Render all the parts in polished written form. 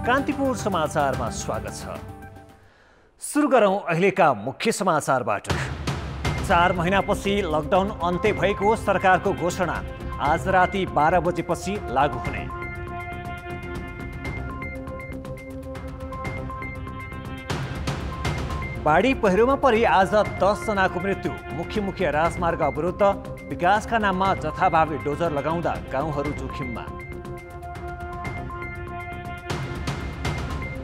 कान्तिपुर समाचारमा स्वागत छ। सुरु गरौँ अहिलेका मुख्य समाचारबाट। 4 महिनापछि लकडाउन अन्त्य भएको सरकारको घोषणा आज राति 12 बजेपछि लागू हुने। बाढी पहिरोमा परि आज 10 जनाको मृत्यु। मुख्य राजमार्ग अवरुद्ध। विकासका नाममा जथाभावी डोजर लगाउँदा गाउँहरू जोखिममा।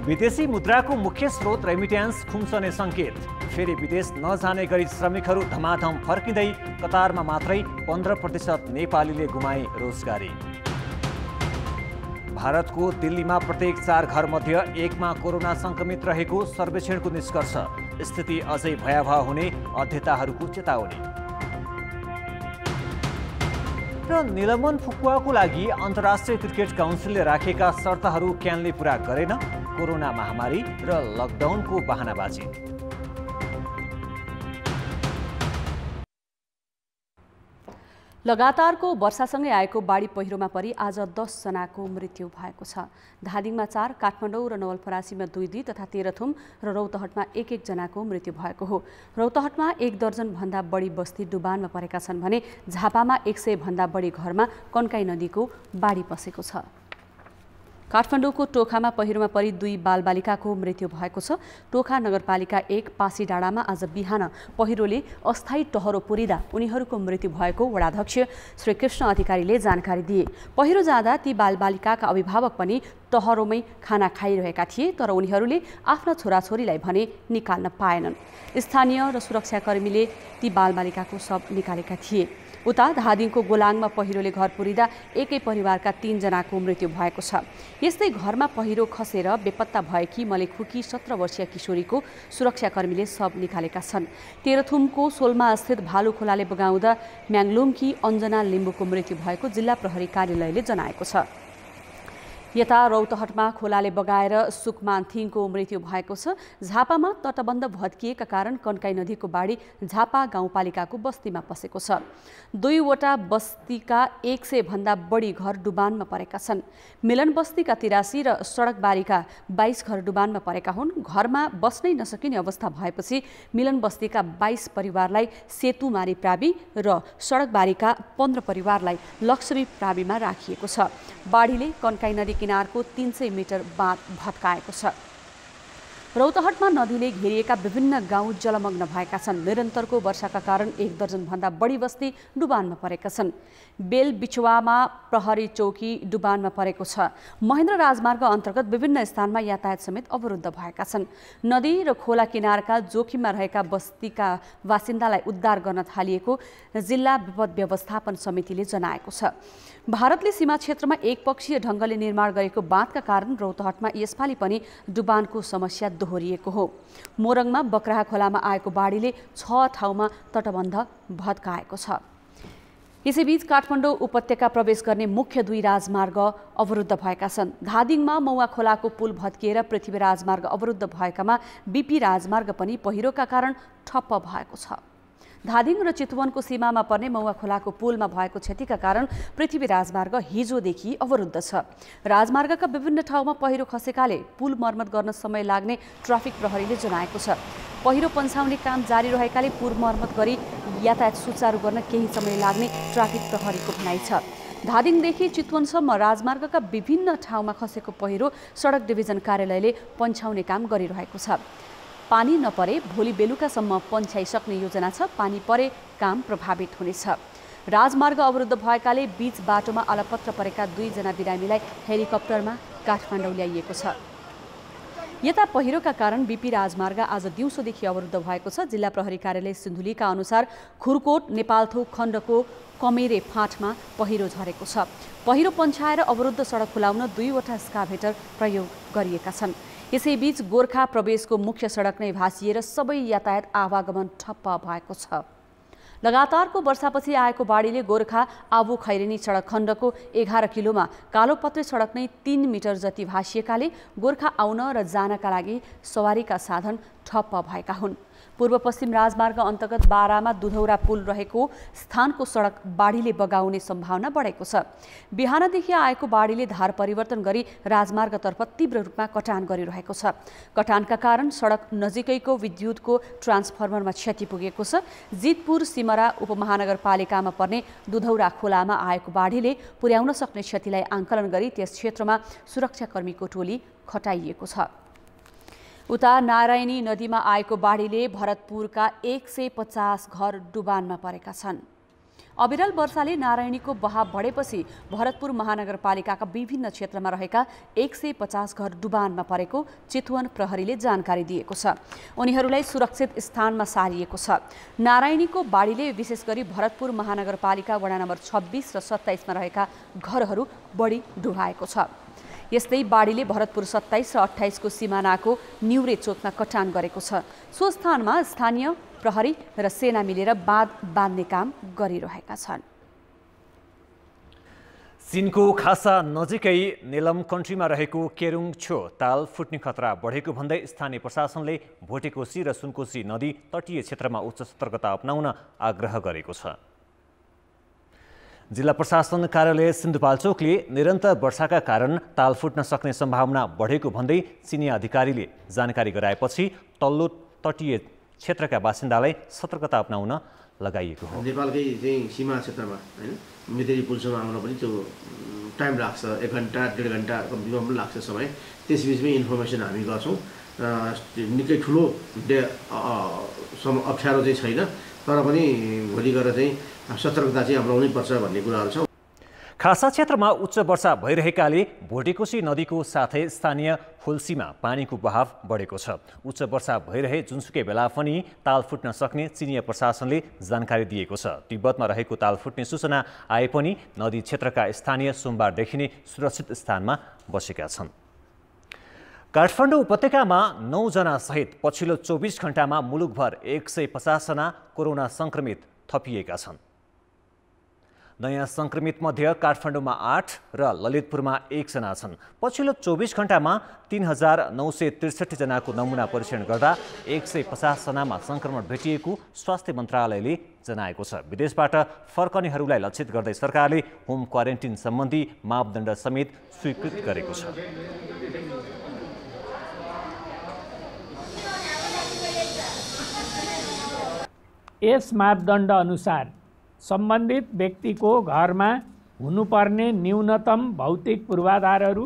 विदेशी मुद्राको मुख्य स्रोत रेमिट्यान्स खुम्सने सङ्केत। फेरि विदेश नजाने गरी श्रमिकहरू धमाधम फर्किँदै कतारमा मात्रै 15% नेपालीले गुमाए रोजगारी। भारतको दिल्लीमा प्रत्येक 4 घरमध्ये 1मा कोरोना संक्रमित रहेको सर्वेक्षणको निष्कर्ष। स्थिति अझै भयावह हुने अध्येताहरूको चेतावनी। र निलम्बन फुकुवाको लागि अन्तर्राष्ट्रिय क्रिकेट काउन्सिलले राखेका शर्तहरू क्यानले पूरा गरेन। कोरोना महामारी र लकडाउनको बहानाबाजी। लगातारको वर्षासँगै आएको बाढी पहिरोमा परि आज 10 जनाको मृत्यु भएको छ। धादिङमा 4, काठमाडौँ र नवलपरासीमा 2 तथा तेह्रथुम र रौतहटमा 1 जनाको मृत्यु भएको हो। रौतहटमा 1 दर्जन भन्दा बढी बस्ती डुबानमा परेका छन् भने झापामा 100 भन्दा बढी घरमा कन्काई नदीको बाढी पसेको छ। काठमाडौँको टोखामा पहिरोमा परि 2 बालबालिकाको मृत्यु भएको छ। टोखा नगरपालिका 1 पासी डाँडामा आज बिहान पहिरोले अस्थायी टहरो पुरिँदा उनीहरूको मृत्यु भएको वडाध्यक्ष श्री कृष्ण अधिकारीले जानकारी दिए। पहिरो जाँदा ती बालबालिकाका अभिभावक पनि टहरोमै खाना खाइरहेका थिए, तर उनीहरूले आफ्ना छोराछोरीलाई भने निकाल्न पाएनन्। स्थानीय र सुरक्षाकर्मीले ती बालबालिकाको शव निकालेका थिए। उता धादिङको गोलाङमा पहिरोले घर पुरिँदा एकै परिवारका 3 जनाको मृत्यु भएको छ। यस्तै घरमा पहिरो खसेर बेपत्ता भएकी मलेखुकी 17 वर्षीय किशोरीको सुरक्षाकर्मीले शव निकालेका छन्। तेह्रथुमको सोलमा स्थित भालु खोलाले बगाउँदा म्याङलुङकी अञ्जना लिम्बुको मृत्यु भएको जिल्ला प्रहरी कार्यालयले जनाएको छ। यता रौतहटमा खोलाले बगाएर सुकमान्थिङको मृत्यु भएको छ। झापामा तटबन्ध भत्किएका कारण कन्काई नदीको बाढी झापा गाउँपालिकाको बस्तीमा पसेको छ। 2 वटा बस्तीका 100 भन्दा बढी घर डुबानमा परेका छन्। मिलन बस्तीका 83 र सडकबारीका 22 घर डुबानमा परेका हुन्। घरमा बस्नै नसकिने अवस्था भएपछि मिलन बस्तीका 22 परिवारलाई सेतुमारी प्रावि र सडकबारीका 15 परिवारलाई लक्ष्मी प्राविमा राखिएको छ। बाढीले कन्काई नदी किनारको 300 मिटर बाँध भत्काएको छ। रौतहटमा नदीले घेरिएका विभिन्न गाउँ जलमग्न भएका छन्। निरन्तरको वर्षाका कारण 1 दर्जन भन्दा बढी बस्ती डुबानमा परेका छन्। बेल बिचुवामा प्रहरी चौकी डुबानमा परेको छ। महेन्द्र राजमार्ग अन्तर्गत विभिन्न स्थानमा यातायात समेत अवरुद्ध भएका छन्। नदी र खोला किनारका जोखिममा रहेका बस्तीका बासिन्दालाई उद्धार गर्न थालिएको जिल्ला विपद व्यवस्थापन समितिले जनाएको छ। भारतले सीमा क्षेत्रमा एकपक्षीय ढङ्गले निर्माण गरेको बाँधका कारण रौतहटमा यसपालि पनि डुबानको समस्या दोहोरिएको हो। मोरङमा बक्राहा खोलामा आएको बाढीले 6 ठाउँमा तटबन्ध भत्काएको छ। यसैबीच काठमाडौँ उपत्यका प्रवेश गर्ने मुख्य 2 राजमार्ग अवरुद्ध भएका छन्। धादिङमा मौवा खोलाको पुल भत्किएर पृथ्वी राजमार्ग अवरुद्ध भएकामा बीपी राजमार्ग पनि पहिरोका कारण ठप्प भएको छ। धादिङ र चितवनको सीमामा पर्ने मौवा खोलाको पुलमा भएको क्षतिका कारण पृथ्वी राजमार्ग हिजोदेखि अवरुद्ध छ। राजमार्गका विभिन्न ठाउँमा पहिरो खसेकाले पुल मर्मत गर्न समय लाग्ने ट्राफिक प्रहरीले जनाएको छ। पहिरो पन्छाउने काम जारी रहेकाले पुल मर्मत गरी यातायात सुचारू गर्न केही समय लाग्ने ट्राफिक प्रहरीको भनाइ छ। धादिङदेखि चितवनसम्म राजमार्गका विभिन्न ठाउँमा खसेको पहिरो सडक डिभिजन कार्यालयले पन्छाउने काम गरिरहेको छ। पानी नपरे भोलि बेलुकासम्म पन्छाइसक्ने योजना छ। पानी परे काम प्रभावित हुनेछ। राजमार्ग अवरुद्ध भएकाले बीच बाटोमा अलपत्र परेका 2 जना बिरामीलाई हेलिकप्टरमा काठमाडौँ ल्याइएको छ। यता पहिरोका कारण बीपी राजमार्ग आज दिउँसोदेखि अवरुद्ध भएको छ। जिल्ला प्रहरी कार्यालय सिन्धुलीका अनुसार खुरकोट नेपालथोक खण्डको कमेरे फाँटमा पहिरो झरेको छ। पहिरो पन्छाएर अवरुद्ध सडक खुलाउन 2 वटा स्काभेटर प्रयोग गरिएका छन्। यसैबीच गोर्खा प्रवेशको मुख्य सडक नै भासिएर सबै यातायात आवागमन ठप्प भएको छ। लगातारको वर्षापछि आएको बाढीले गोर्खा आबु खैरेनी सडक खण्डको 11 किलोमा कालोपत्रे सडक नै 3 मिटर जति भासिएकाले गोर्खा आउन र जानका लागि सवारीका साधन ठप्प भएका हुन्। पूर्व पश्चिम राजमार्ग अन्तर्गत बारामा दुधौरा पुल रहेको स्थानको सडक बाढीले बगाउने सम्भावना बढेको छ। बिहानदेखि आएको बाढीले धार परिवर्तन गरी राजमार्गतर्फ तीव्र रूपमा कटान गरिरहेको छ। कटानका कारण सडक नजिकैको विद्युतको ट्रान्सफर्मरमा क्षति पुगेको छ। जितपुर सिमरा उपमहानगरपालिकामा पर्ने दुधौरा खोलामा आएको बाढीले पुर्याउन सक्ने क्षतिलाई आंकलन गरी त्यस क्षेत्रमा सुरक्षाकर्मीको टोली खटाइएको छ। उता नारायणी नदीमा आएको बाढीले भरतपुरका 150 घर डुबानमा परेका छन्। अविरल वर्षाले नारायणीको बहाव बढेपछि भरतपुर महानगरपालिकाका विभिन्न क्षेत्रमा रहेका 150 घर डुबानमा परेको चितवन प्रहरीले जानकारी दिएको छ। उनीहरूलाई सुरक्षित स्थानमा सारिएको छ। नारायणीको बाढीले विशेष गरी भरतपुर महानगरपालिका वडा नम्बर 26 र 27 मा रहेका घरहरू बढी डुबाएको छ। यस्तै बाढीले भरतपुर 27 र 28 को सिमानाको न्युरे चोकमा कटान गरेको छ। सो स्थानमा स्थानीय प्रहरी र सेना मिलेर बाँध बाँध्ने काम गरिरहेका छन्। चीनको खासा नजिकै नेलमकन्ट्रीमा रहेको केरुङ छो ताल फुट्ने खतरा बढेको भन्दै स्थानीय प्रशासनले भोटेकोसी र सुनकोसी नदी तटीय क्षेत्रमा उच्च सतर्कता अपनाउन आग्रह गरेको छ। जिल्ला प्रशासन कार्यालय सिन्धुपाल्चोकले निरन्तर वर्षाका कारण ताल फुट्न सक्ने सम्भावना बढेको भन्दै चिनिया अधिकारीले जानकारी गराएपछि तल्लो तटीय क्षेत्रका बासिन्दालाई सतर्कता अपनाउन लगाइएको हो। नेपालकै चाहिँ सीमा क्षेत्रमा हैन मेटेरी पुलसम्म आउन पनि त्यो टाइम लाग्छ, 1 घण्टा 1.5 घण्टा कम्तीमा पनि लाग्छ समय। त्यसबीचमै इन्फर्मेसन हामी गर्छौँ। निकै ठुलो अप्ठ्यारो चाहिँ छैन, तर पनि भोलि गएर चाहिँ सतर्कता चाहिँ अपनाउनै पर्छ भन्ने कुराहरू छ। खासा क्षेत्रमा उच्च वर्षा भइरहेकाले भोटेकोसी नदीको साथै स्थानीय हुल्सीमा पानीको बहाव बढेको छ। उच्च वर्षा भइरहे जुनसुकै बेला पनि ताल फुट्न सक्ने चिनिया प्रशासनले जानकारी दिएको छ। तिब्बतमा रहेको ताल फुट्ने सूचना आए पनि नदी क्षेत्रका स्थानीय सोमबारदेखि नै सुरक्षित स्थानमा बसेका छन्। काठमाडौँ उपत्यकामा 9 जना सहित पछिल्लो 24 घण्टामा मुलुकभर 150 जना कोरोना संक्रमित थपिएका छन्। नयाँ संक्रमित मध्ये काठमाडौँमा 8 र ललितपुरमा 1 जना छन्। पछिल्लो 24 घण्टामा 3963 जनाको नमुना परीक्षण गर्दा 150 जनामा संक्रमण भेटिएको स्वास्थ्य मन्त्रालयले जनाएको छ। विदेशबाट फर्कनेहरूलाई लक्षित गर्दै सरकारले होम क्वारेन्टिन सम्बन्धी मापदण्ड समेत स्वीकृत गरेको छ। यस मापदण्ड अनुसार सम्बन्धित व्यक्तिको घरमा हुनुपर्ने न्यूनतम भौतिक पूर्वाधारहरू,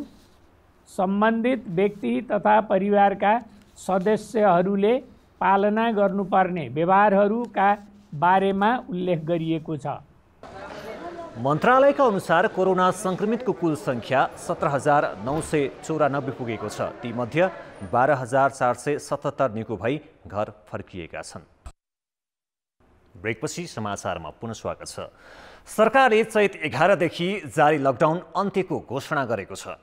सम्बन्धित व्यक्ति तथा परिवारका सदस्यहरूले पालना गर्नुपर्ने व्यवहारहरूका बारेमा उल्लेख गरिएको छ। मन्त्रालयका अनुसार कोरोना संक्रमितको कुल संख्या 17,994 पुगेको छ। तीमध्ये 12,477 निको भई घर फर्किएका छन्। ब्रेकपछि समाचारमा पुनः स्वागत छ। सरकारले चैत 11 देखि जारी लकडाउन अन्त्यको घोषणा गरेको छ।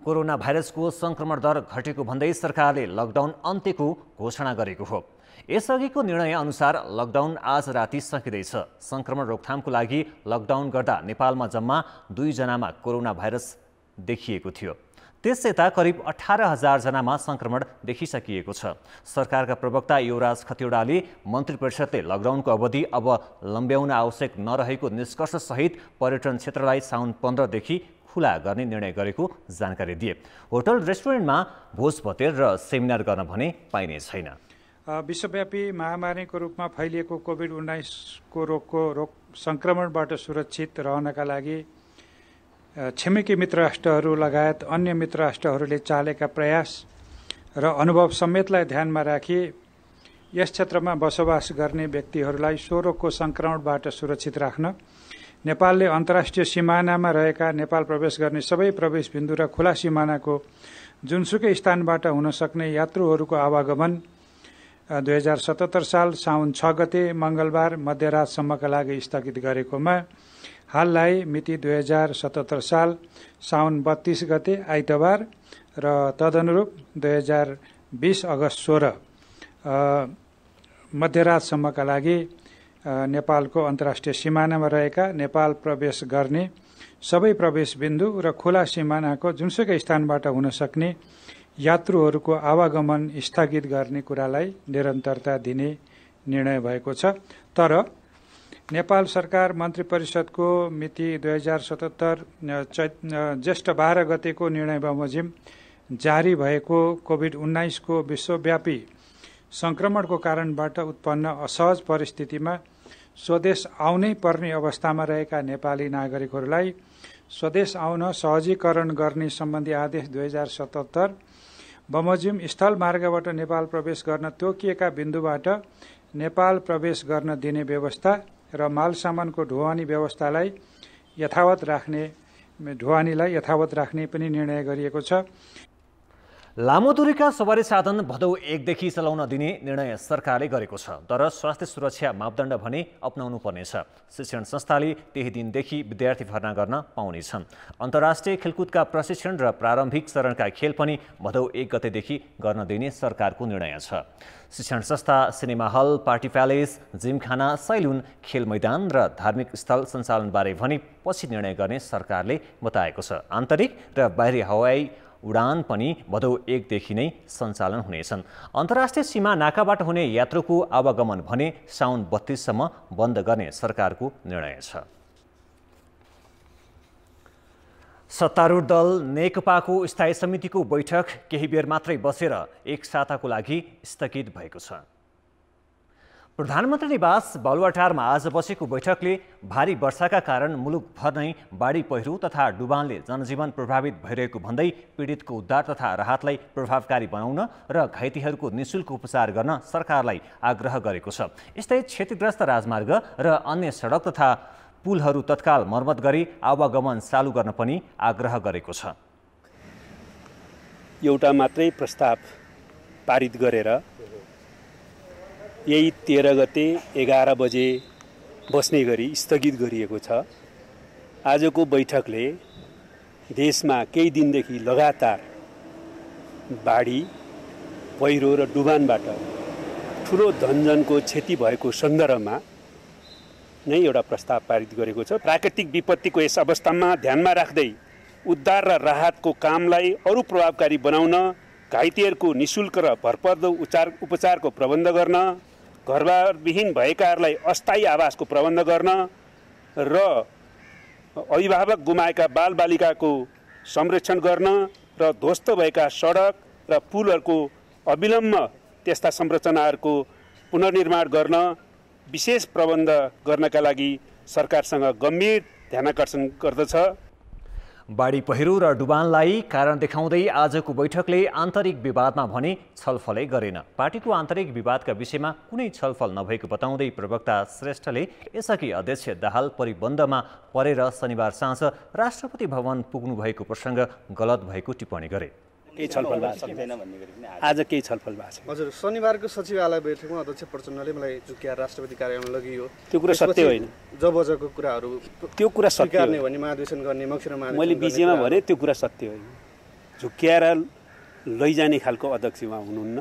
कोरोना भाइरसको संक्रमण दर घटेको भन्दै सरकारले लकडाउन अन्त्यको घोषणा गरेको हो। यसअघिको निर्णय अनुसार लकडाउन आज राति सकिँदैछ। संक्रमण रोकथामको लागि लकडाउन गर्दा नेपालमा जम्मा 2 जनामा कोरोना भाइरस देखिएको थियो। त्यसयता करिब 18,000 जनामा संक्रमण देखिसकिएको छ। सरकारका प्रवक्ता युवराज खतिवडाले मन्त्री परिषदले लकडाउनको अवधि अब लम्ब्याउन आवश्यक नरहेको निष्कर्षसहित पर्यटन क्षेत्रलाई साउन 15 देखि खुला गर्ने निर्णय गरेको जानकारी दिए। होटल रेस्टुरेन्टमा भोजभतेर र सेमिनार गर्न भने पाइने छैन। विश्वव्यापी महामारीको रूपमा फैलिएको कोभिड-19 को रोग संक्रमणबाट सुरक्षित रहनका लागि छिमेकी मित्र राष्ट्रहरू लगायत अन्य मित्र राष्ट्रहरूले चालेका प्रयास र अनुभव समेतलाई ध्यानमा राखी यस क्षेत्रमा बसोबास गर्ने व्यक्तिहरूलाई सो रोगको संक्रमणबाट सुरक्षित राख्न नेपालले अन्तर्राष्ट्रिय सिमानामा रहेका नेपाल प्रवेश गर्ने सबै प्रवेश बिन्दु र खुला सिमानाको जुनसुकै स्थानबाट हुन सक्ने यात्रुहरूको आवागमन 2077 साल साउन 6 गते मंगलबार मध्यरातसम्मका लागि स्थगित गरेकोमा हाललाई मिति 2077 साल साउन 32 गते आइतबार र तदनुरूप 2020 अगस्त 16 मध्यरातसम्मका लागि नेपालको अन्तर्राष्ट्रिय सिमानामा रहेका नेपाल प्रवेश गर्ने सबै प्रवेश बिन्दु र खुला सिमानाको जुनसुकै स्थानबाट हुन सक्ने यात्रुहरूको आवागमन स्थगित गर्ने कुरालाई निरन्तरता दिने निर्णय भएको छ। तर नेपाल सरकार मन्त्री परिषदको मिति 2077 ज्येष्ठ 12 गतेको निर्णय बमोजिम जारी भएको कोभिड-19 को विश्वव्यापी संक्रमणको कारणबाट उत्पन्न असहज परिस्थितिमा स्वदेश आउनै पर्ने अवस्थामा रहेका नेपाली नागरिकहरूलाई स्वदेश आउन सहजीकरण गर्ने सम्बन्धी आदेश 2077 बमोजिम स्थल मार्गबाट नेपाल प्रवेश गर्न तोकिएका बिन्दुबाट नेपाल प्रवेश गर्न दिने व्यवस्था र माल सामानको ढुवानी व्यवस्थालाई ढुवानीलाई यथावत राख्ने पनि निर्णय गरिएको छ। लामो दूरीका सवारी साधन भदौ 1 देखि चलाउन दिने निर्णय सरकारले गरेको छ। तर स्वास्थ्य सुरक्षा मापदण्ड भने अपनाउनु पर्नेछ। शिक्षण संस्थाले त्यही दिनदेखि विद्यार्थी भर्ना गर्न पाउनेछन्। अन्तर्राष्ट्रिय खेलकुदका प्रशिक्षण र प्रारम्भिक चरणका खेल पनि भदौ 1 गतेदेखि गर्न दिने सरकारको निर्णय छ। शिक्षण संस्था, cinema hall, party palace, gymkhana, salon, खेल मैदान र धार्मिक स्थल सञ्चालनबारे भने पछि निर्णय गर्ने सरकारले बताएको छ। आन्तरिक र बाहिरी हवाई उडान पनि भदौ 1 देखि नै सञ्चालन हुनेछन्। अन्तर्राष्ट्रिय सीमा नाकाबाट हुने यात्रुको आवागमन भने साउन 32 सम्म बन्द गर्ने सरकारको निर्णय छ। सत्तारूढ दल नेकपाको स्थायी समितिको बैठक केही बेर मात्रै बसेर एक साताको लागि स्थगित भएको छ। प्रधानमन्त्री निवास बालुवाटारमा आज बसेको बैठकले भारी वर्षाका कारण मुलुकभर नै बाढी पहिरो तथा डुबानले जनजीवन प्रभावित भइरहेको भन्दै पीडितको उद्धार तथा राहतलाई प्रभावकारी बनाउन र घाइतेहरूको निःशुल्क उपचार गर्न सरकारलाई आग्रह गरेको छ। यस्तै क्षतिग्रस्त राजमार्ग र अन्य सडक तथा पुलहरू तत्काल मर्मत गरी आवागमन चालू गर्न पनि आग्रह गरेको छ। एउटा मात्रै प्रस्ताव पारित गरेर यही 13 गते 11 बजे बस्ने गरी स्थगित गरिएको छ। आजको बैठकले देशमा केही दिनदेखि लगातार बाढी पहिरो र डुबानबाट ठुलो धनजनको क्षति भएको सन्दर्भमा नै एउटा प्रस्ताव पारित गरेको छ। प्राकृतिक विपत्तिको यस अवस्थामा ध्यानमा राख्दै उद्धार र राहतको कामलाई अरू प्रभावकारी बनाउन, घाइतेहरूको निःशुल्क र भरपर्दो उपचारको प्रबन्ध गर्न, घरबारविहीन भएकाहरूलाई अस्थायी आवासको प्रबन्ध गर्न र अभिभावक गुमाएका बालबालिकाको संरक्षण गर्न र ध्वस्त भएका सडक र पुलहरूको अविलम्ब त्यस्ता संरचनाहरूको पुनर्निर्माण गर्न विशेष प्रबन्ध गर्नका लागि सरकारसँग गम्भीर ध्यानाकर्षण गर्दछ। बाढी पहिरो र डुबानलाई कारण देखाउँदै आजको बैठकले आन्तरिक विवादमा भने छलफलै गरेन। पार्टीको आन्तरिक विवादका विषयमा कुनै छलफल नभएको बताउँदै प्रवक्ता श्रेष्ठले यसअघि अध्यक्ष दाहाल परिबन्दमा परेर शनिबार साँझ राष्ट्रपति भवन पुग्नु भएको प्रसङ्ग गलत भएको टिप्पणी गरे। केही छलफल भएको छैन भन्ने गरी पनि आज केही छलफल भएको छ। हजुर, शनिबारको सचिवालय बैठकमा अध्यक्ष प्रचण्डले मलाई चुकिया राष्ट्रपति कार्यालयमा लगियो। त्यो कुरा सत्य होइन। जबजको कुराहरू त्यो कुरा सत्य गर्ने भने महाधिवेशन गर्ने मक्सिर महाधिवेशन मैले बीजेमा भने त्यो कुरा सत्य होइन। झुक्क्याएर लैजाने खालको अध्यक्ष उहाँ हुनुहुन्न।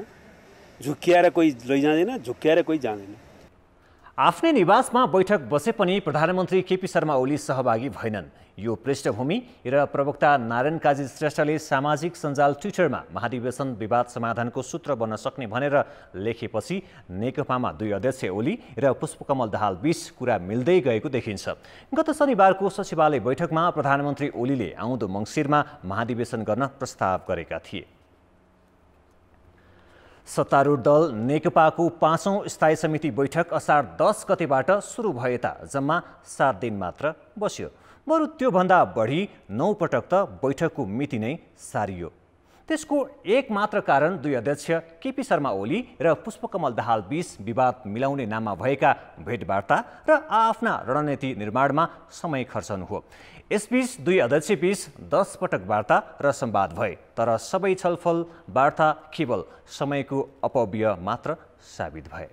झुक्क्याएर कोही लैजाँदैन, झुक्क्याएर कोही जाँदैन। आफ्नै निवासमा बैठक बसे पनि प्रधानमन्त्री केपी शर्मा ओली सहभागी भएनन्। यो पृष्ठभूमि र प्रवक्ता नारायण काजी श्रेष्ठले सामाजिक सञ्जाल ट्विटरमा महाधिवेशन विवाद समाधानको सूत्र बन्न सक्ने भनेर लेखेपछि नेकपामा 2 अध्यक्ष ओली र पुष्पकमल दाहाल बीच कुरा मिल्दै गएको देखिन्छ। गत शनिबारको सचिवालय बैठकमा प्रधानमन्त्री ओलीले आउँदो मङ्सिरमा महाधिवेशन गर्न प्रस्ताव गरेका थिए। सत्तारूढ दल नेकपाको 5औं स्थायी समिति बैठक असार 10 गतेबाट सुरु भए जम्मा 7 दिन मात्र बस्यो। बरु त्योभन्दा बढी 9 पटक त बैठकको मिति नै सारियो। त्यसको एक मात्र कारण 2 अध्यक्ष केपी शर्मा ओली र पुष्पकमल दाहाल बीच विवाद मिलाउने नाममा भएका भेटवार्ता र आफ्ना रणनीति निर्माणमा समय खर्चनु हो। यसबीच 2 अध्यक्ष बीच 10 पटक वार्ता र संवाद भए, तर सबै छलफल वार्ता केवल समयको अपव्यय मात्र साबित भए।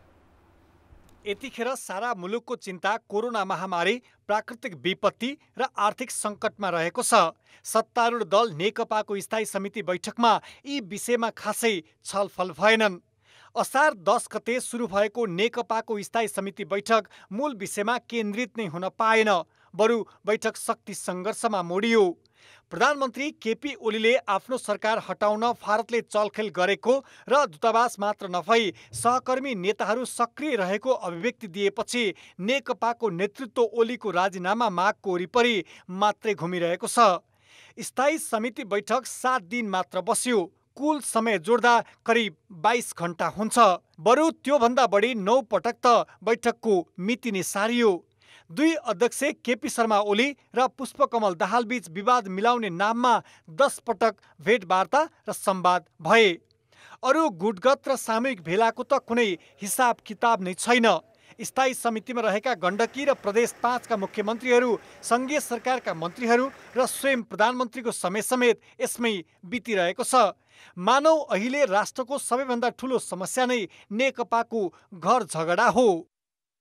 यतिखेर सारा मुलुकको चिन्ता कोरोना महामारी, प्राकृतिक विपत्ति र आर्थिक सङ्कटमा रहेको छ। सत्तारूढ दल नेकपाको स्थायी समिति बैठकमा यी विषयमा खासै छलफल भएनन्। असार 10 गते सुरु भएको नेकपाको स्थायी समिति बैठक मूल विषयमा केन्द्रित नै हुन पाएन। बरु बैठक शक्ति सङ्घर्षमा मोडियो। प्रधानमन्त्री केपी ओलीले आफ्नो सरकार हटाउन भारतले चलखेल गरेको र दूतावास मात्र नभई सहकर्मी नेताहरू सक्रिय रहेको अभिव्यक्ति दिएपछि नेकपाको नेतृत्व ओलीको राजीनामा मागको वरिपरि मात्रै घुमिरहेको छ। स्थायी समिति बैठक 7 दिन मात्र बस्यो। कुल समय जोड्दा करिब 22 घण्टा हुन्छ। बरु त्योभन्दा बढी 9 पटक त बैठकको मिति नै सारियो। 2 अध्यक्ष केपी शर्मा ओली र पुष्पकमल दाहाल बीच विवाद मिलाउने नाममा 10 पटक भेटवार्ता र संवाद भए। अरू गुटगत र सामूहिक भेलाको त कुनै हिसाब किताब नै छैन। स्थायी समितिमा रहेका गण्डकी र प्रदेश 5 का मुख्यमन्त्रीहरू, सङ्घीय सरकारका मन्त्रीहरू र स्वयं प्रधानमन्त्रीको समय समेत यसमै बितिरहेको छ। मानौ अहिले राष्ट्रको सबैभन्दा ठुलो समस्या नै नेकपाको घर झगडा हो।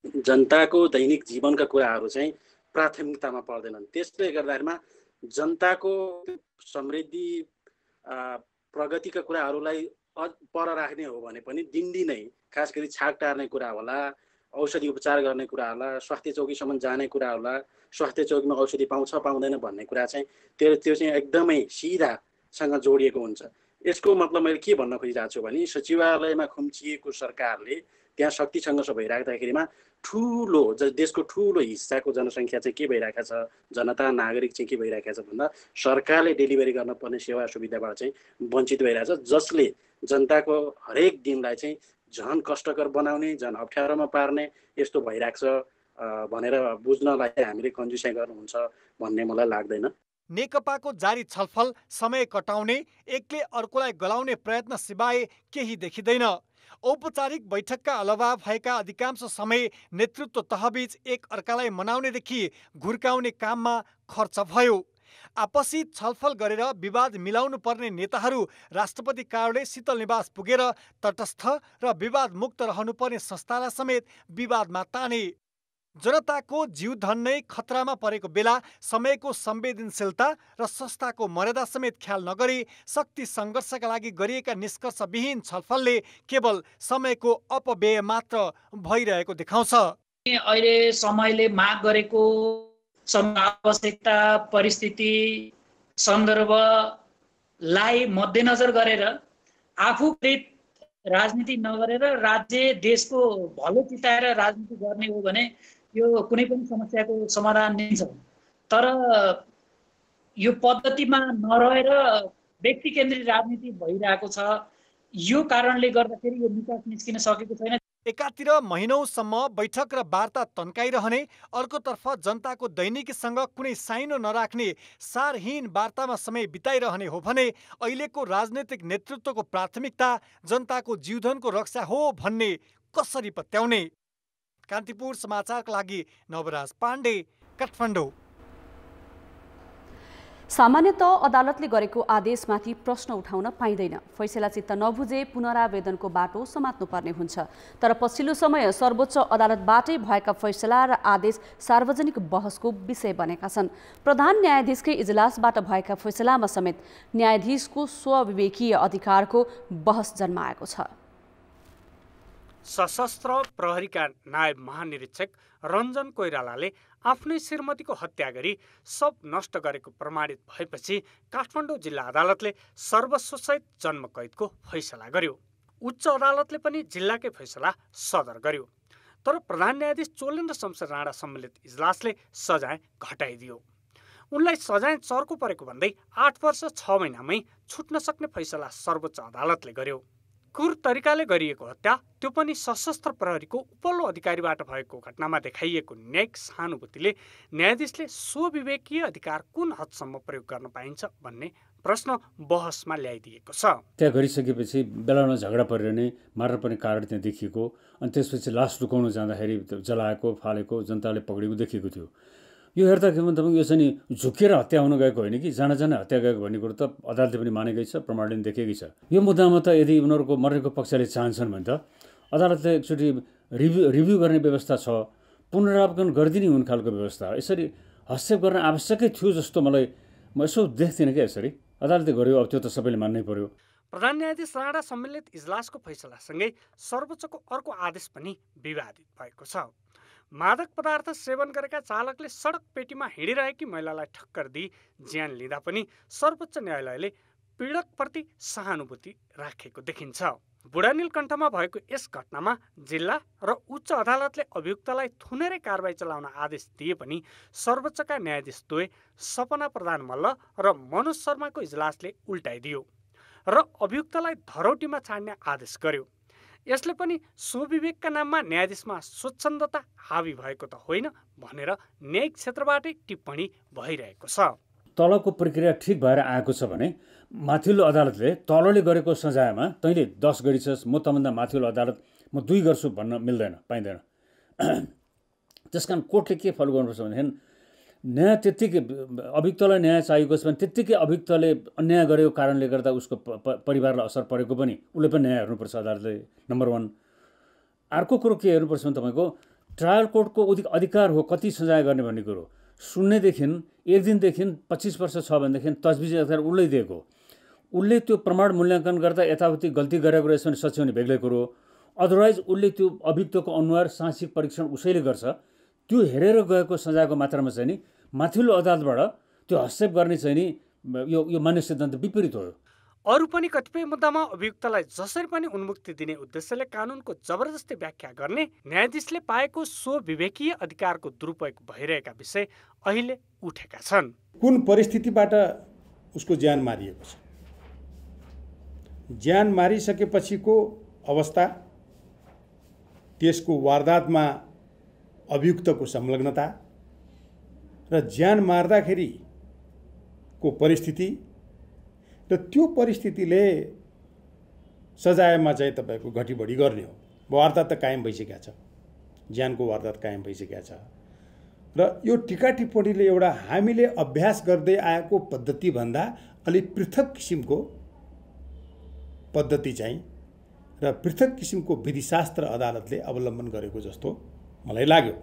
जनताको दैनिक जीवनका कुराहरू चाहिँ प्राथमिकतामा पर्दैनन्। त्यसले गर्दाखेरिमा जनताको समृद्धि प्रगतिका कुराहरूलाई पर राख्ने हो भने पनि दिनदिनै खास गरी छाक टार्ने कुरा होला, औषधि उपचार गर्ने कुरा होला, स्वास्थ्य चौकीसम्म जाने कुरा होला, स्वास्थ्य चौकीमा औषधि पाउँछ पाउँदैन भन्ने कुरा चाहिँ त्यो चाहिँ एकदमै सिधासँग जोडिएको हुन्छ। यसको मतलब मैले के भन्न खोजिरहेको छु भने सचिवालयमा खुम्चिएको सरकारले त्यहाँ शक्ति सङ्घर्ष भइराख्दाखेरिमा ठुलो देशको ठुलो हिस्साको जनसङ्ख्या चाहिँ के भइरहेको छ, जनता नागरिक चाहिँ के भइरहेको छ भन्दा सरकारले डेलिभरी गर्न पर्ने सेवा सुविधाबाट चाहिँ वञ्चित भइरहेछ, जसले जनताको हरेक दिनलाई चाहिँ झन कष्टकर बनाउने, झन अप्ठ्यारोमा पार्ने यस्तो भइरहेको छ भनेर बुझ्नलाई हामीले कन्जुसाइ गर्नुहुन्छ भन्ने मलाई लाग्दैन। नेकपाको जारी छलफल समय कटाउने, एकले अर्कोलाई गलाउने प्रयत्न सिवाय केही देखिँदैन। औपचारिक बैठकका अलावा भएका अधिकांश समय नेतृत्व तहबीच एक अर्कालाई मनाउनेदेखि घुर्काउने काममा खर्च भयो। आपसी छलफल गरेर विवाद मिलाउनु पर्ने नेताहरू राष्ट्रपति कार्यालय शीतल निवास पुगेर तटस्थ र विवाद मुक्त रहनुपर्ने संस्थालाई समेत विवादमा ताने। जनताको जीवधन नै खतरामा परेको बेला समयको संवेदनशीलता र संस्थाको मर्यादा समेत ख्याल नगरी शक्ति सङ्घर्षका लागि गरिएका निष्कर्षविहीन छलफलले केवल समयको अपव्यय मात्र भइरहेको देखाउँछ। अहिले समयले माग गरेको आवश्यकता, परिस्थिति, सन्दर्भलाई मध्यनजर गरेर आफू राजनीति नगरेर राज्य देशको भलो चिताएर राजनीति गर्ने हो भने यो कुनै पनि समस्याको समाधान नै छ। तर यो पद्धतिमा नरहेर व्यक्ति केन्द्रित राजनीति भइरहेको छ। यो कारणले गर्दाखेरि यो निकास निस्किन सकेको छैन। एकातिर महिनौसम्म बैठक र वार्ता तन्काइरहने, अर्कोतर्फ जनताको दैनिकीसँग कुनै साइनो नराख्ने सारहीन वार्तामा समय बिताइरहने हो भने अहिलेको राजनैतिक नेतृत्वको प्राथमिकता जनताको जीवधनको रक्षा हो भन्ने कसरी पत्याउने? कान्तिपुर समाचारका लागि नवराज पाण्डे, काठमाडौँ। सामान्यतः अदालतले गरेको आदेशमाथि प्रश्न उठाउन पाइँदैन। फैसला चित्त नबुझे पुनरावेदनको बाटो समात्नुपर्ने हुन्छ। तर पछिल्लो समय सर्वोच्च अदालतबाटै भएका फैसला र आदेश सार्वजनिक बहसको विषय बनेका छन्। प्रधान न्यायाधीशकै इजलासबाट भएका फैसलामा समेत न्यायाधीशको स्वविवेकीय अधिकारको बहस जन्माएको छ। सशस्त्र प्रहरीका नायब महानिरीक्षक रञ्जन कोइरालाले आफ्नै श्रीमतीको हत्या गरी शव नष्ट गरेको प्रमाणित भएपछि काठमाडौँ जिल्ला अदालतले सर्वस्वसहित जन्मकैदको फैसला गर्यो। उच्च अदालतले पनि जिल्लाकै फैसला सदर गर्यो। तर प्रधान न्यायाधीश चोलेन्द्र शमशेर राणा सम्मिलित इजलासले सजाय घटाइदियो। उनलाई सजाय चर्को परेको भन्दै 8 वर्ष 6 महिनामै छुट्न सक्ने फैसला सर्वोच्च अदालतले गर्यो। क्रूर तरिकाले गरिएको हत्या, त्यो पनि सशस्त्र प्रहरीको उपल्लो अधिकारीबाट भएको घटनामा देखाइएको न्यायिक सहानुभूतिले न्यायाधीशले स्वविवेकीय अधिकार कुन हदसम्म प्रयोग गर्न पाइन्छ भन्ने प्रश्न बहसमा ल्याइदिएको छ। त्यहाँ गरिसकेपछि बेलामा झगडा परिरहने, मार्न पर्ने कारण त्यहाँ देखिएको, अनि त्यसपछि लास लुकाउन जाँदाखेरि जलाएको, फालेको, जनताले पक्रेको देखिएको थियो। यो हेर्दाखेरि तपाईँको यो चाहिँ नि झुकेर हत्या हुन गएको होइन कि जान हत्या गएको भन्ने कुरो त अदालतले पनि मानेकै छ, प्रमाणले पनि देखेकै छ। यो मुद्दामा त यदि उनीहरूको मरेको पक्षले चाहन्छन् भने त अदालतले एकचोटि रिभ्यू गर्ने व्यवस्था छ, पुनरावलोकन गरिदिने हुने खालको व्यवस्था। यसरी हस्तक्षेप गर्न आवश्यकै थियो जस्तो म यसो देख्दिनँ क्या। यसरी अदालतले गर्यो, अब त्यो त सबैले मान्नै पर्यो। प्रधान न्यायाधीश राणा सम्मिलित इजलासको फैसलासँगै सर्वोच्चको अर्को आदेश पनि विवादित भएको छ। मादक पदार्थ सेवन गरेका चालकले सडक पेटीमा हिँडिरहेकी महिलालाई ठक्कर दिई ज्यान लिँदा पनि सर्वोच्च न्यायालयले पीडकप्रति सहानुभूति राखेको देखिन्छ। बुढानीलकण्ठमा भएको यस घटनामा जिल्ला र उच्च अदालतले अभियुक्तलाई थुनेरै कारबाही चलाउन आदेश दिए पनि सर्वोच्चका न्यायाधीश द्वय सपना प्रधान मल्ल र मनोज शर्माको इजलासले उल्टाइदियो र अभियुक्तलाई धरौटीमा छाड्ने आदेश गर्यो। यसले पनि स्वविवेकका नाममा न्यायाधीशमा स्वच्छन्दता हावी भएको त होइन भनेर न्यायिक क्षेत्रबाटै टिप्पणी भइरहेको छ। तलको प्रक्रिया ठिक भएर आएको छ भने माथिल्लो अदालतले तलले गरेको सजायमा तैँले 10 गरिछस्, म तँभन्दा माथिल्लो अदालत म 2 गर्छु भन्न पाइँदैन। त्यसकारण कोर्टले के फलो गर्नुपर्छ भनेदेखि न्याय त्यत्तिकै अभियुक्तलाई न्याय चाहिएको छ भने त्यत्तिकै अभियुक्तले अन्याय गरेको कारणले गर्दा उसको परिवारलाई असर परेको पनि उसले पनि न्याय हेर्नुपर्छ अदालतले, नम्बर 1। अर्को कुरो के हेर्नुपर्छ भने तपाईँको ट्रायल कोर्टको अधिकार हो कति सजाय गर्ने भन्ने कुरो। सुन्नेदेखि 1 दिनदेखि 25 वर्ष छ भनेदेखि तजबिज अधिकार उसले दिएको, उसले त्यो प्रमाण मूल्याङ्कन गर्दा यथावधि गल्ती गरेको रहेछ भने सच्याउने बेग्लै कुरो। अदरवाइज उसले त्यो अभियुक्तको अनुहार साहसिक परीक्षण उसैले गर्छ। त्यो हेरेर गएको सजायको मात्रामा चाहिँ नि माथिल्लो अदालतबाट त्यो हस्तक्षेप गर्ने चाहिँ नि यो मान्य सिद्धान्त विपरीत हो। अरू पनि कतिपय मुद्दामा अभियुक्तलाई जसरी पनि उन्मुक्ति दिने उद्देश्यले कानुनको जबरजस्ती व्याख्या गर्ने न्यायाधीशले पाएको स्वविवेकीय अधिकारको दुरुपयोग भइरहेका विषय अहिले उठेका छन्। कुन परिस्थितिबाट उसको ज्यान मारिएको छ, ज्यान मारिसकेपछिको अवस्था, त्यसको वारदातमा अभियुक्तको संलग्नता र ज्यान मार्दाखेरिको परिस्थिति र त्यो परिस्थितिले सजायमा चाहिँ तपाईँको घटी बढी गर्ने हो। वारदात त कायम भइसकेको छ, ज्यानको वारदात कायम भइसकेको छ र यो टिका टिप्पणीले एउटा हामीले अभ्यास गर्दै आएको पद्धतिभन्दा अलिक पृथक किसिमको पद्धति चाहिँ र पृथक किसिमको विधिशास्त्र अदालतले अवलम्बन गरेको जस्तो मलाई लाग्यो।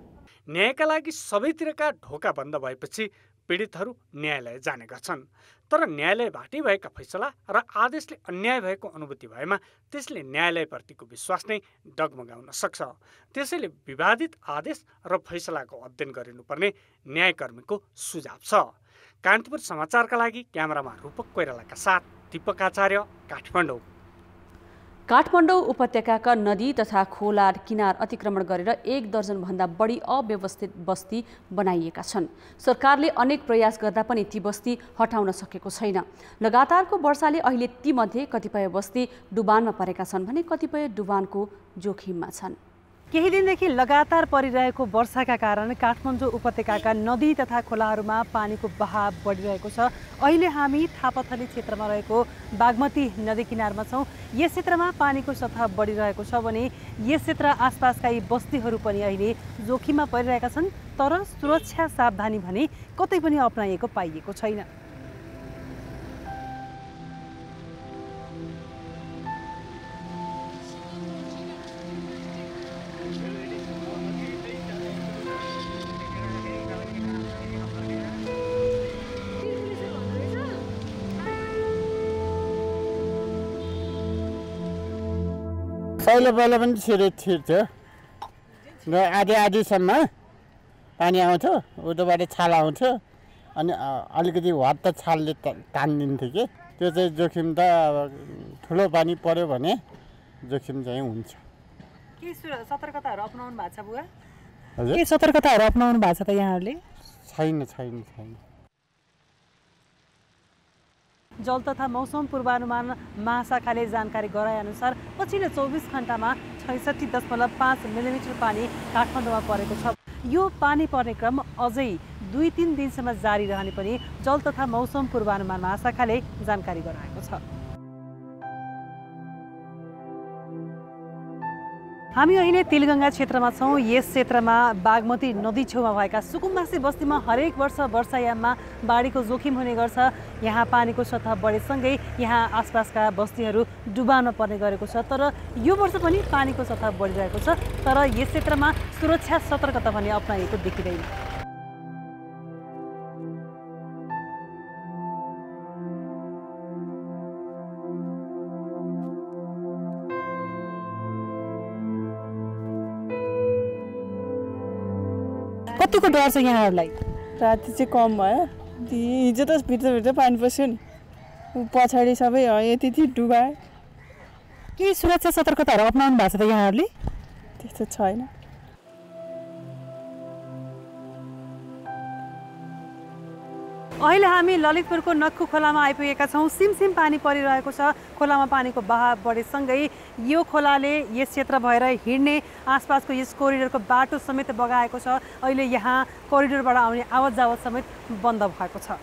न्यायका लागि सबैतिरका ढोका बन्द भएपछि पीडितहरू न्यायालय जाने गर्छन्, तर न्यायालयबाटै भएका फैसला र आदेशले अन्याय भएको अनुभूति भएमा त्यसले न्यायालयप्रतिको विश्वास नै डगमगाउन सक्छ। त्यसैले विवादित आदेश र फैसलाको अध्ययन गरिनुपर्ने न्यायकर्मीको सुझाव छ। कान्तिपुर समाचारका लागि क्यामेरामा रूपक कोइरालाका साथ दीपक आचार्य, काठमाडौँ। काठमाडौँ उपत्यकाका नदी तथा खोला किनार अतिक्रमण गरेर 1 दर्जनभन्दा बढी अव्यवस्थित बस्ती बनाइएका छन्। सरकारले अनेक प्रयास गर्दा पनि ती बस्ती हटाउन सकेको छैन। लगातारको वर्षाले अहिले तीमध्ये कतिपय बस्ती डुबानमा परेका छन् भने कतिपय डुबानको जोखिममा छन्। केही दिनदेखि लगातार परिरहेको वर्षाका कारण काठमाडौँ उपत्यकाका नदी तथा खोलाहरूमा पानीको बहाव बढिरहेको छ। अहिले हामी थापाथली क्षेत्रमा रहेको बागमती नदी किनारमा छौँ। यस क्षेत्रमा पानीको सतह बढिरहेको छ भने यस क्षेत्र आसपासका यी बस्तीहरू पनि अहिले जोखिममा परिरहेका छन्, तर सुरक्षा सावधानी भने कतै पनि अपनाइएको पाइएको छैन। पहिला पनि छिर्थ्यो र आधीसम्म पानी आउँथ्यो, उतोबाट छाल आउँथ्यो अनि अलिकति हट्ट छालले तानिदिन्थ्यो कि त्यो चाहिँ जोखिम त अब ठुलो पानी पर्यो भने जोखिम चाहिँ हुन्छ। के सतर्कताहरू अपनाउनु भएको छ बुवा? हजुर, के सतर्कताहरू अपनाउनु भएको छ त यहाँहरूले? छैन। जल तथा मौसम पूर्वानुमान महाशाखाले जानकारी गराएअनुसार पछिल्लो 24 घण्टामा 66.5 मिलिमिटर पानी काठमाडौँमा परेको छ। यो पानी पर्ने क्रम अझै 2-3 दिनसम्म जारी रहने पनि जल तथा मौसम पूर्वानुमान महाशाखाले जानकारी गराएको छ। हामी अहिले तिलगङ्गा क्षेत्रमा छौँ। यस क्षेत्रमा बागमती नदी छेउमा भएका सुकुम्बासी बस्तीमा हरेक वर्ष वर्षायाममा बाढीको जोखिम हुने गर्छ। यहाँ पानीको सतह बढेसँगै यहाँ आसपासका बस्तीहरू डुबानमा पर्ने गरेको छ, तर यो वर्ष पनि पानीको सतह बढिरहेको छ, तर यस क्षेत्रमा सुरक्षा सतर्कता भने अपनाइएको देखिँदैन। कतिको डर छ यहाँहरूलाई? राति चाहिँ कम भयो, हिजो त भित्र पानी पस्यो नि, पछाडि सबै यति डुबायो। के सुरक्षा सतर्कताहरू अपनाउनु भएको छ त यहाँहरूले? त्यस्तो छैन। अहिले हामी ललितपुरको नक्कु खोलामा आइपुगेका छौँ। सिमसिम पानी परिरहेको छ। खोलामा पानीको बहाव बढेसँगै यो खोलाले यस क्षेत्र भएर हिँड्ने आसपासको यस कोरिडोरको बाटो समेत बगाएको छ। अहिले यहाँ कोरिडोरबाट आउने आवत जावत समेत बन्द भएको छ।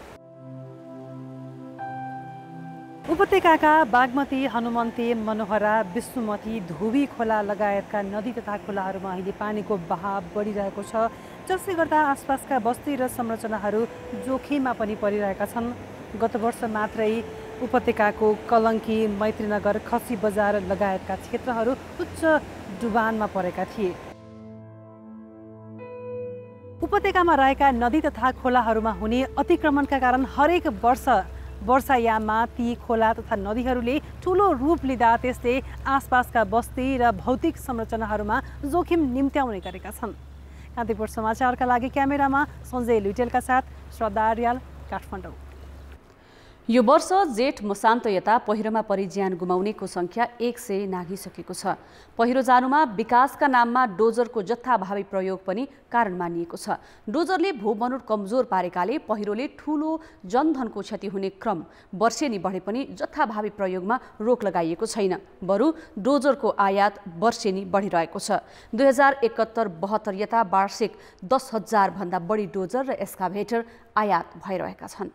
उपत्यकाका बागमती, हनुमन्ती, मनोहरा, विष्णुमती, धोबी खोला लगायतका नदी तथा खोलाहरूमा अहिले पानीको बहाव बढिरहेको छ, जसले गर्दा आसपासका बस्ती र संरचनाहरू जोखिममा पनि परिरहेका छन्। गत वर्ष मात्रै उपत्यकाको कलङ्की, मैत्रीनगर, खसी बजार लगायतका क्षेत्रहरू उच्च डुबानमा परेका थिए। उपत्यकामा रहेका नदी तथा खोलाहरूमा हुने अतिक्रमणका कारण हरेक वर्ष वर्षायाममा ती खोला तथा नदीहरूले ठुलो रूप लिँदा त्यसले आसपासका बस्ती र भौतिक संरचनाहरूमा जोखिम निम्त्याउने गरेका छन्। कान्तिपुर समाचारका लागि क्यामेरामा सञ्जय लुइटेलका साथ श्रद्धा आर्याल, काठमाडौँ। यो वर्ष जेठ मसान्त यता पहिरोमा परि ज्यान गुमाउनेको संख्या 100 नाघिसकेको छ। पहिरो जानुमा विकासका नाममा डोजरको जथ्थाभावी प्रयोग पनि कारण मानिएको छ। डोजरले भूबनोट कमजोर पारेकाले पहिरोले ठूलो जनधनको क्षति हुने क्रम वर्षेनी बढे पनि जथ्थाभावी प्रयोगमा रोक लगाइएको छैन। बरु डोजरको आयात वर्षेनी बढिरहेको छ। 2071-72 यता वार्षिक 10,000 भन्दा बढी डोजर र एस्काभेटर आयात भइरहेका छन्।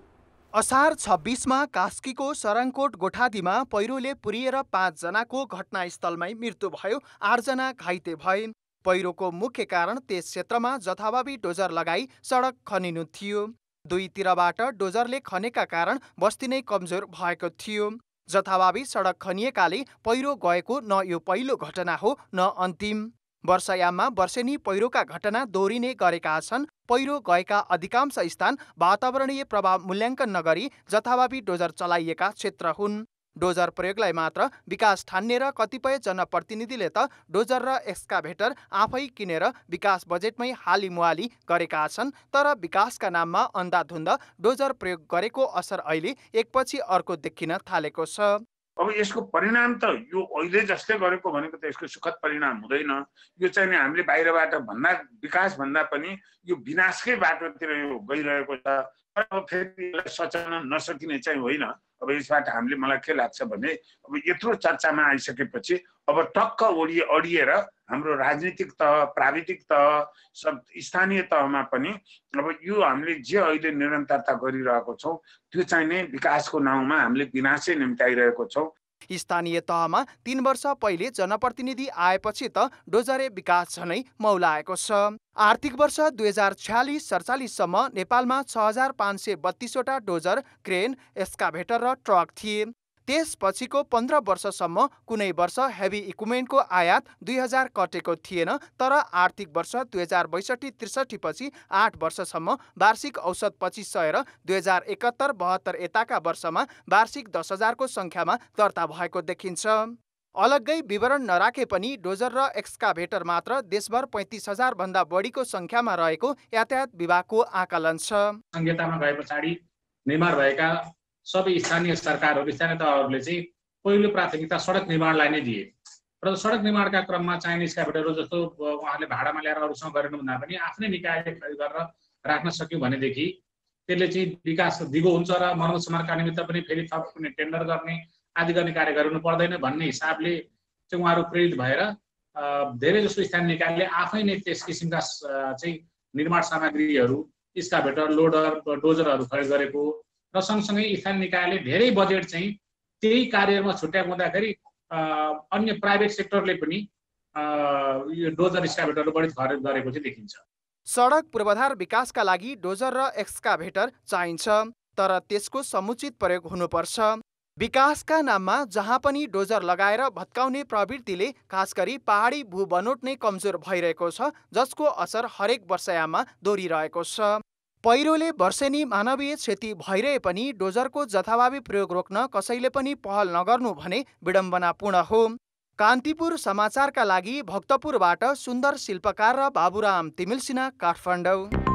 असार 26मा कास्कीको सराङकोट गोठादीमा पहिरोले पुरिएर 5 जनाको घटनास्थलमै मृत्यु भयो, 8 जना घाइते भए। पहिरोको मुख्य कारण त्यस क्षेत्रमा जथाभावी डोजर लगाई सडक खनिनु थियो। दुईतिरबाट डोजरले खनेका कारण बस्ती नै कमजोर भएको थियो। जथाभावी सडक खनिएकाले पहिरो गएको न यो पहिलो घटना हो न अन्तिम। वर्षायाममा वर्षेनी पहिरोका घटना दोहोरिने गरेका छन्। पहिरो गएका अधिकांश स्थान वातावरणीय प्रभाव मूल्याङ्कन नगरी जथाभावी डोजर चलाइएका क्षेत्र हुन्। डोजर प्रयोगलाई मात्र विकास ठान्ने र कतिपय जनप्रतिनिधिले त डोजर र एक्सकाभेटर आफै किनेर विकास बजेटमै हालिमुहाली गरेका छन्। तर विकासका नाममा अन्धाधुन्ध डोजर प्रयोग गरेको असर अहिले एकपछि अर्को देखिन थालेको छ। अब यसको परिणाम त यो अहिले जसले गरेको भनेको त यसको सुखद परिणाम हुँदैन। यो चाहिँ नि हामीले बाहिरबाट भन्दा विकास भन्दा पनि यो विनाशकै बाटोतिर यो गइरहेको छ। अब फेरि सच्याउन नसकिने चाहिँ होइन। अब यसबाट हामीले मलाई के लाग्छ भने अब यत्रो चर्चामा आइसकेपछि अब टक्क अडिएर हाम्रो राजनीतिक तह, प्राविधिक तह, सब स्थानीय तहमा पनि अब यो हामीले जे अहिले निरन्तरता गरिरहेको छौँ त्यो चाहिँ नै विकासको नाउँमा हामीले विनाशै निम्त्याइरहेको छौँ। स्थानीय तहमा 3 वर्ष पहिले जनप्रतिनिधि आएपछि त डोजरे विकास झनै मौलाएको छ। आर्थिक वर्ष 2046-47 सम्म नेपालमा 6532 वटा डोजर, क्रेन, एक्सकाभेटर र ट्रक थिए। त्यसपछिको 15 वर्षसम्म कुनै वर्ष हेभी इक्विपमेन्टको आयात 2000 कटेको थिएन। तर आर्थिक वर्ष 2062-63 पछि 8 वर्षसम्म वार्षिक औसत 2500 र 2071-72 यताका वर्षमा वार्षिक 10,000 को संख्यामा दर्ता भएको देखिन्छ। अलग्गै विवरण नराखे पनि डोजर र एक्सकाभेटर मात्र देशभर 35,000 भन्दा बढीको संख्यामा रहेको यातायात विभागको आकलन छ। संहितामा गए पछाडि निर्माण भएका सबै स्थानीय सरकारहरू, स्थानीय तहहरूले चाहिँ पहिलो प्राथमिकता सडक निर्माणलाई नै दिए र सडक निर्माणका क्रममा चाहिने एक्सकाभेटरहरू जस्तो उहाँहरूले भाडामा ल्याएर अरूसँग गरेन भन्दा पनि आफ्नै निकायले खरिद गरेर राख्न सक्यो भनेदेखि त्यसले चाहिँ विकास दिगो हुन्छ र मर्मत समारका निमित्त पनि फेरि थप कुनै टेन्डर गर्ने आदि गर्ने कार्य गर्नु पर्दैन भन्ने हिसाबले चाहिँ उहाँहरू प्रेरित भएर धेरै जसो स्थानीय निकायले आफै नै त्यस किसिमका चाहिँ निर्माण सामग्रीहरू, एक्सकाभेटर, लोडर, डोजरहरू खरिद गरेको र सँगसँगै स्थानीय निकायले धेरै बजेट चाहिँ त्यही कार्यमा छुट्याएको हुँदाखेरि अन्य प्राइभेट सेक्टरले पनि यो डोजर एक्सकाभेटरहरू बढी खरिद गरेको चाहिँ देखिन्छ। सडक पूर्वाधार विकासका लागि डोजर र एक्सकाभेटर चाहिन्छ, तर त्यसको समुचित प्रयोग हुनुपर्छ। विकासका नाममा जहाँ पनि डोजर लगाएर भत्काउने प्रवृत्तिले खास गरी पहाडी भूबनोट नै कमजोर भइरहेको छ, जसको असर हरेक वर्षायाममा दोहोरिरहेको छ। पहिरोले वर्षेनी मानवीय क्षति भइरहे पनि डोजरको जथाभावी प्रयोग रोक्न कसैले पनि पहल नगर्नु भने विडम्बनापूर्ण हो। कान्तिपुर समाचारका लागि भक्तपुरबाट सुन्दर शिल्पकार र बाबुराम तिमिल सिन्हा, काठमाडौँ।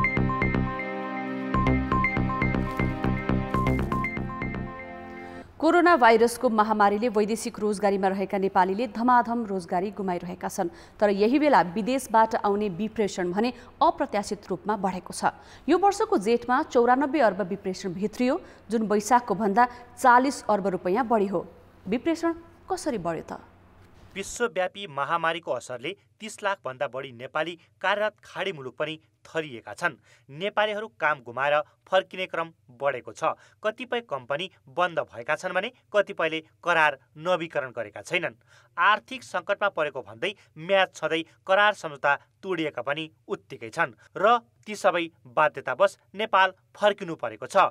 कोरोना भाइरसको महामारीले वैदेशिक रोजगारीमा रहेका नेपालीले धमाधम रोजगारी गुमाइरहेका छन्। तर यही बेला विदेशबाट आउने विप्रेषण भने अप्रत्याशित रूपमा बढेको छ। यो वर्षको जेठमा 94 अर्ब विप्रेषण भित्रियो, जुन वैशाखको भन्दा 40 अर्ब रुपैयाँ बढी हो। विप्रेषण कसरी बढ्यो त? विश्वव्यापी महामारीको असरले 30 लाख भन्दा बढी नेपाली कार्यरत खाडी मुलुक पनि थरिएका छन्। नेपालीहरू काम गुमाएर फर्किने क्रम बढेको छ। कतिपय कम्पनी बन्द भएका छन् भने कतिपयले करार नवीकरण गरेका छैनन्। आर्थिक सङ्कटमा परेको भन्दै म्याद छँदै करार सम्झौता तोडिएका पनि उत्तिकै छन् र ती सबै बाध्यतावश नेपाल फर्किनु परेको छ।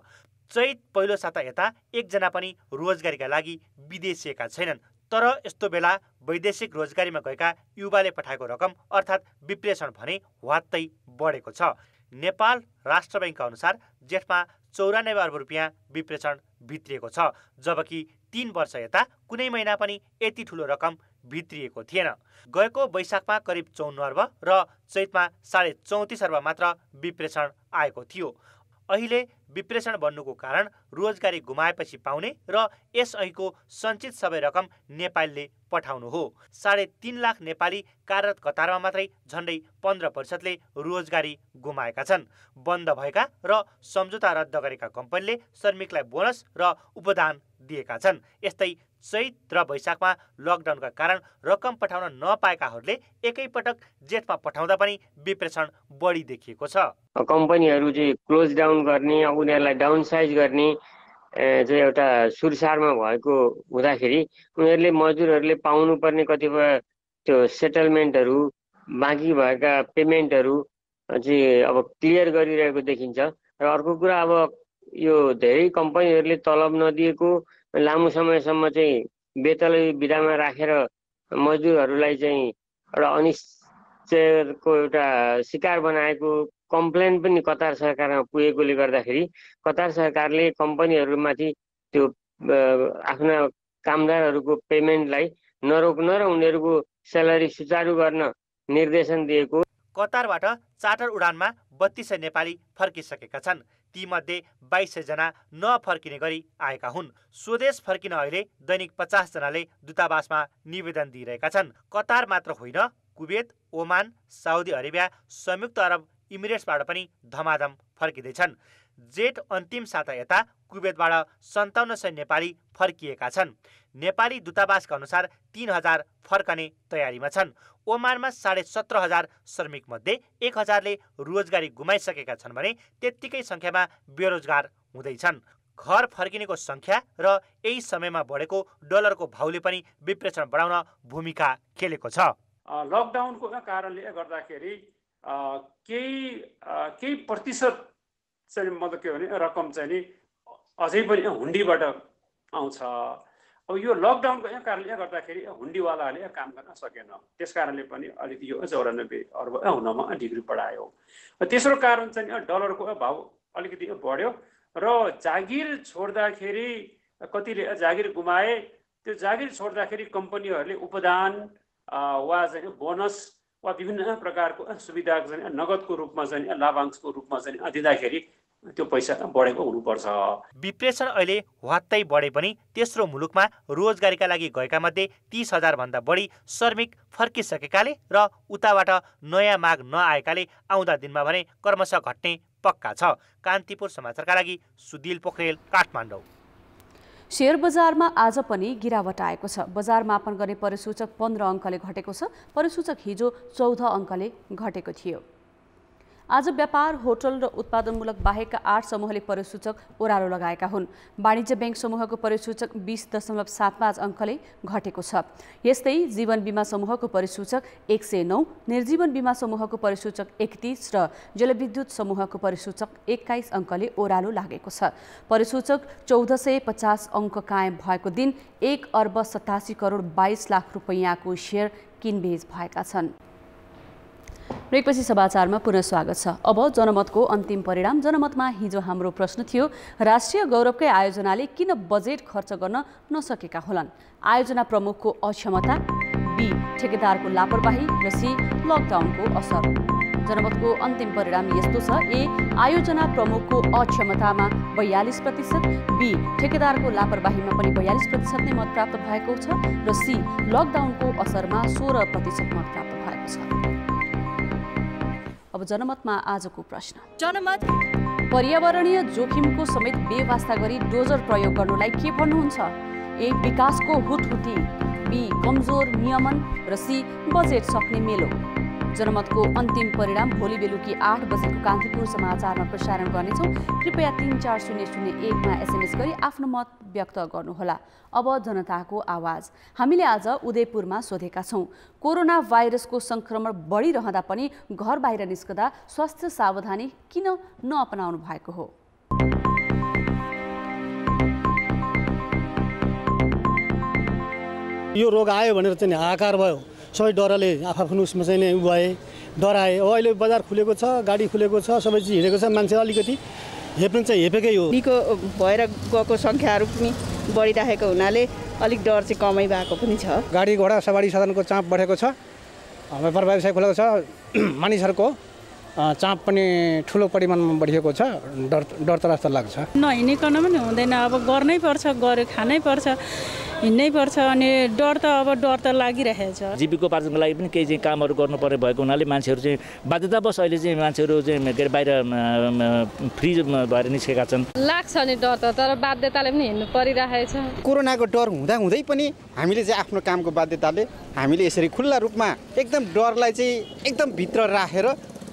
चैत पहिलो साता यता एकजना पनि रोजगारीका लागि विदेशिएका छैनन्। तर यस्तो बेला वैदेशिक रोजगारीमा गएका युवाले पठाएको रकम अर्थात् विप्रेषण भने वात्तै बढेको छ। नेपाल राष्ट्र बैङ्कका अनुसार जेठमा 94 अर्ब रुपियाँ विप्रेषण भित्रिएको छ, जबकि 3 वर्ष यता कुनै महिना पनि यति ठुलो रकम भित्रिएको थिएन। गएको वैशाखमा करिब 54 अर्ब र चैतमा 34.5 अर्ब मात्र विप्रेषण आएको थियो। अहिले विप्रेषण बन्नुको कारण रोजगारी गुमाएपछि पाउने र यसअघिको सञ्चित सबै रकम नेपालले पठाउनु हो। 3.5 लाख नेपाली कार्यरत कतारमा मात्रै झन्डै 15%ले रोजगारी गुमाएका छन्। बन्द भएका र सम्झौता रद्द गरेका कम्पनीले श्रमिकलाई बोनस र उपदान दिएका छन्। यस्तै चैत र वैशाखमा लकडाउनका कारण रकम पठाउन नपाएकाहरूले एकैपटक जेठमा पठाउँदा पनि विप्रेषण बढी देखिएको छ। कम्पनीहरू चाहिँ क्लोज डाउन गर्ने, उनीहरूलाई डाउन साइज गर्ने चाहिँ एउटा सुरसारमा भएको हुँदाखेरि उनीहरूले मजदुरहरूले पाउनुपर्ने कतिपय त्यो सेटलमेन्टहरू, बाँकी भएका पेमेन्टहरू चाहिँ अब क्लियर गरिरहेको देखिन्छ। र अर्को कुरा, अब यो धेरै कम्पनीहरूले तलब नदिएको, लामो समयसम्म चाहिँ बेतलै बिदामा राखेर मजदुरहरूलाई चाहिँ एउटा अनिश्चयको एउटा शिकार बनाएको कम्प्लेन पनि कतार सरकारमा पुगेकोले गर्दाखेरि कतार सरकारले कम्पनीहरूमाथि त्यो आफ्ना कामदारहरूको पेमेन्टलाई नरोक्न र उनीहरूको स्यालेरी सुचारू गर्न निर्देशन दिएको। कतारबाट चार्टर उडानमा 3200 नेपाली फर्किसकेका छन्। तीमध्ये 2200 जना नफर्किने गरी आएका हुन्। स्वदेश फर्किन अहिले दैनिक 50 जनाले दूतावासमा निवेदन दिइरहेका छन्। कतार मात्र होइन, कुवेत, ओमान, साउदी अरेबिया, संयुक्त अरब इमिरेट्सबाट पनि धमाधम फर्किँदैछन्। जेठ अन्तिम साता यता कुवेतबाट 5700 नेपाली फर्किएका छन्। नेपाली दूतावासका अनुसार 3000 फर्कने तयारीमा छन्। ओमानमा 17,500 श्रमिक मध्ये 1000ले रोजगारी गुमाइसकेका छन् भने त्यत्तिकै संख्यामा बेरोजगार हुँदैछन्। घर फर्किनेको संख्या र यही समयमा बढेको डलरको भाउले पनि विप्रेषण बढाउन भूमिका खेलेको छ। लकडाउनको कारणले गर्दाखेरि केही प्रतिशत चाहिँ मतलब के भने रकम चाहिँ नि अझै पनि हुन्डीबाट आउँछ। अब यो लकडाउनको कारणले गर्दाखेरि हुन्डीवालाहरूले काम गर्न सकेन, त्यस कारणले पनि अलिकति यो 94 अर्ब हुनमा डिग्री बढायो। तेस्रो कारण चाहिँ डलरको भाव अलिकति बढ्यो र जागिर छोड्दाखेरि कतिले जागिर गुमाए। त्यो जागिर छोड्दाखेरि कम्पनीहरूले उपदान वा चाहिँ बोनस वा विभिन्न प्रकारको सुविधा चाहिँ नगदको रूपमा चाहिँ लाभांशको रूपमा चाहिँ दिँदाखेरि त्यो पैसा बढेको हुनुपर्छ। विप्रेषण अहिले वात्तै बढे पनि तेस्रो मुलुकमा रोजगारीका लागि गएका मध्ये 30,000 भन्दा बढी श्रमिक फर्किसकेकाले र उताबाट नयाँ माग नआएकाले आउँदा दिनमा भने क्रमशः घट्ने पक्का छ। कान्तिपुर समाचारका लागि सुदिल पोखरेल, काठमाडौँ। शेयर बजारमा आज पनि गिरावट आएको छ। बजार मापन गर्ने परिसूचक 15 अङ्कले घटेको छ। परिसूचक हिजो 14 अङ्कले घटेको थियो। आज व्यापार, होटल र उत्पादनमूलक बाहेकका 8 समूहले परिसूचक ओह्रालो लगाएका हुन्। वाणिज्य बैंक समूहको परिसूचक 20.75 अङ्कले घटेको छ। यस्तै जीवन बीमा समूहको परिसूचक 109, निर्जीवन बीमा समूहको परिसूचक 31 र जलविद्युत समूहको परिसूचक 21 अङ्कले ओह्रालो लागेको छ। परिसूचक 1450 अङ्क कायम भएको दिन 1 अर्ब 87 करोड 22 लाख रुपैयाँको सेयर किनबेच भएका छन्। ब्रेकपछि समाचारमा पुनः स्वागत छ। अब जनमतको अन्तिम परिणाम। जनमतमा हिजो हाम्रो प्रश्न थियो, राष्ट्रिय गौरवकै आयोजनाले किन बजेट खर्च गर्न नसकेका होलान्? आयोजना प्रमुखको अक्षमता, बी ठेकेदारको लापरवाही र सी लकडाउनको असर। जनमतको अन्तिम परिणाम यस्तो छ: ए. आयोजना प्रमुखको अक्षमतामा 42%, बी. ठेकेदारको लापरवाहीमा पनि 42% नै मत प्राप्त भएको छ र सी. लकडाउनको असरमा 16% मत प्राप्त भएको छ। अब जनमतमा आजको प्रश्न। जनमत पर्यावरणीय जोखिमको समेत बेवास्ता गरी डोजर प्रयोग गर्नुलाई के भन्नुहुन्छ? ए. विकासको हुटहुटी, बी. कमजोर नियमन र सी. बजेट सक्ने मेलो। जनमतको अन्तिम परिणाम भोलि बेलुकी 8 बजेको कान्तिपुर समाचारमा प्रसारण गर्नेछौँ। कृपया 34001मा SMS गरी आफ्नो मत व्यक्त गर्नुहोला। अब जनताको आवाज। हामीले आज उदयपुरमा सोधेका छौँ, कोरोना भाइरसको संक्रमण बढिरहँदा पनि घर बाहिर निस्कदा स्वास्थ्य सावधानी किन नअपनाउनु भएको हो? यो रोग आयो भनेर चाहिँ हाहाकार भयो, सबै डरले आफ्नो उसमा चाहिँ नि भए, डराए। अब अहिले बजार खुलेको छ, गाडी खुलेको छ, सबै चिज हिँडेको छ, मान्छे अलिकति हेप्नु चाहिँ हेपेकै हो। निको भएर गएको सङ्ख्याहरू पनि बढिरहेको हुनाले अलिक डर चाहिँ कमै भएको पनि छ। गाडी घोडा सवारी साधनको चाप बढेको छ, व्यापार व्यवसाय खुलेको छ, मानिसहरूको चाप पनि ठुलो परिमाणमा बढिएको छ, डर त जस्तो लाग्छ। नहिँडिकन पनि हुँदैन, अब गर्नै पर्छ, गरे खानै पर्छ, हिँड्नै पर्छ, अनि डर त लागिरहेको छ। जीविकोपार्जनको लागि पनि केही चाहिँ कामहरू गर्नुपर्ने भएको हुनाले मान्छेहरू चाहिँ बाध्यतावश अहिले चाहिँ मान्छेहरू चाहिँ के अरे बाहिर फ्री भएर निस्केका छन्। लाग्छ नि डर त, तर बाध्यताले पनि हिँड्नु परिरहेको छ। कोरोनाको डर हुँदै पनि हामीले चाहिँ आफ्नो कामको बाध्यताले हामीले यसरी खुल्ला रूपमा एकदम डरलाई चाहिँ एकदम भित्र राखेर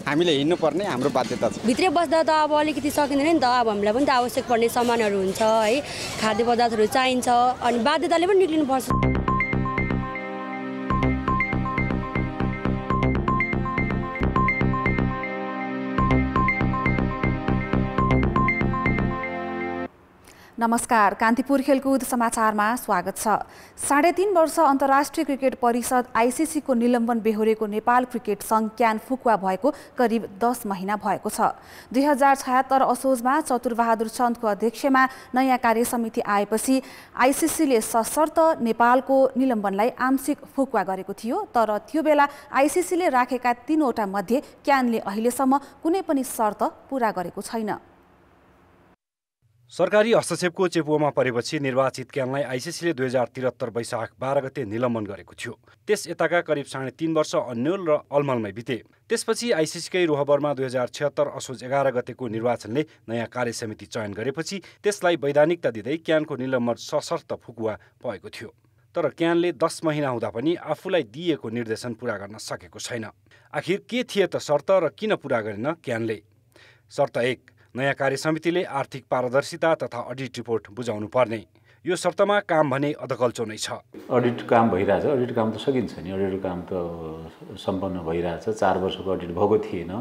हामीले हिँड्नुपर्ने हाम्रो बाध्यता छ। भित्रै बस्दा त अब अलिकति सकिँदैन नि त, अब हामीलाई पनि त आवश्यक पर्ने सामानहरू हुन्छ है, खाद्य पदार्थहरू चाहिन्छ, अनि बाध्यताले पनि निक्लिनुपर्छ। नमस्कार, कान्तिपुर खेलकुद समाचारमा स्वागत छ। 3.5 वर्ष अन्तर्राष्ट्रिय क्रिकेट परिषद आइसिसीको निलम्बन बेहोरेको नेपाल क्रिकेट सङ्घ क्यान फुकुवा भएको करिब 10 महिना भएको छ। 2076 असोजमा चतुरबहादुर चन्दको अध्यक्षमा नयाँ कार्यसमिति आएपछि आइसिसीले सशर्त नेपालको निलम्बनलाई आंशिक फुकुवा गरेको थियो, तर त्यो बेला आइसिसीले राखेका 3वटा मध्ये क्यानले अहिलेसम्म कुनै पनि शर्त पूरा गरेको छैन। सरकारी हस्तक्षेपको चेपुवामा परेपछि निर्वाचित क्यानलाई आइसिसीले 2073 वैशाख 12 गते निलम्बन गरेको थियो। त्यस यताका करिब 3.5 वर्ष अन्यल र अलमलमै बिते। त्यसपछि आइसिसीकै रोहबरमा 2076 असोज 11 गतेको निर्वाचनले नयाँ कार्यसमिति चयन गरेपछि त्यसलाई वैधानिकता दिँदै क्यानको निलम्बन सशर्त फुकुवा भएको थियो। तर क्यानले 10 महिना हुँदा पनि आफूलाई दिएको निर्देशन पूरा गर्न सकेको छैन। आखिर के थिए त शर्त र किन पूरा गरेन क्यानले? शर्त 1, नयाँ कार्यसमितिले आर्थिक पारदर्शिता तथा अडिट रिपोर्ट बुझाउनु पर्ने। यो शर्तमा काम भने अधकल्चो नै छ। अडिट काम भइरहेछ, अडिट काम त सकिन्छ नि, अडिट काम त सम्पन्न भइरहेछ। 4 वर्षको अडिट भएको थिएन,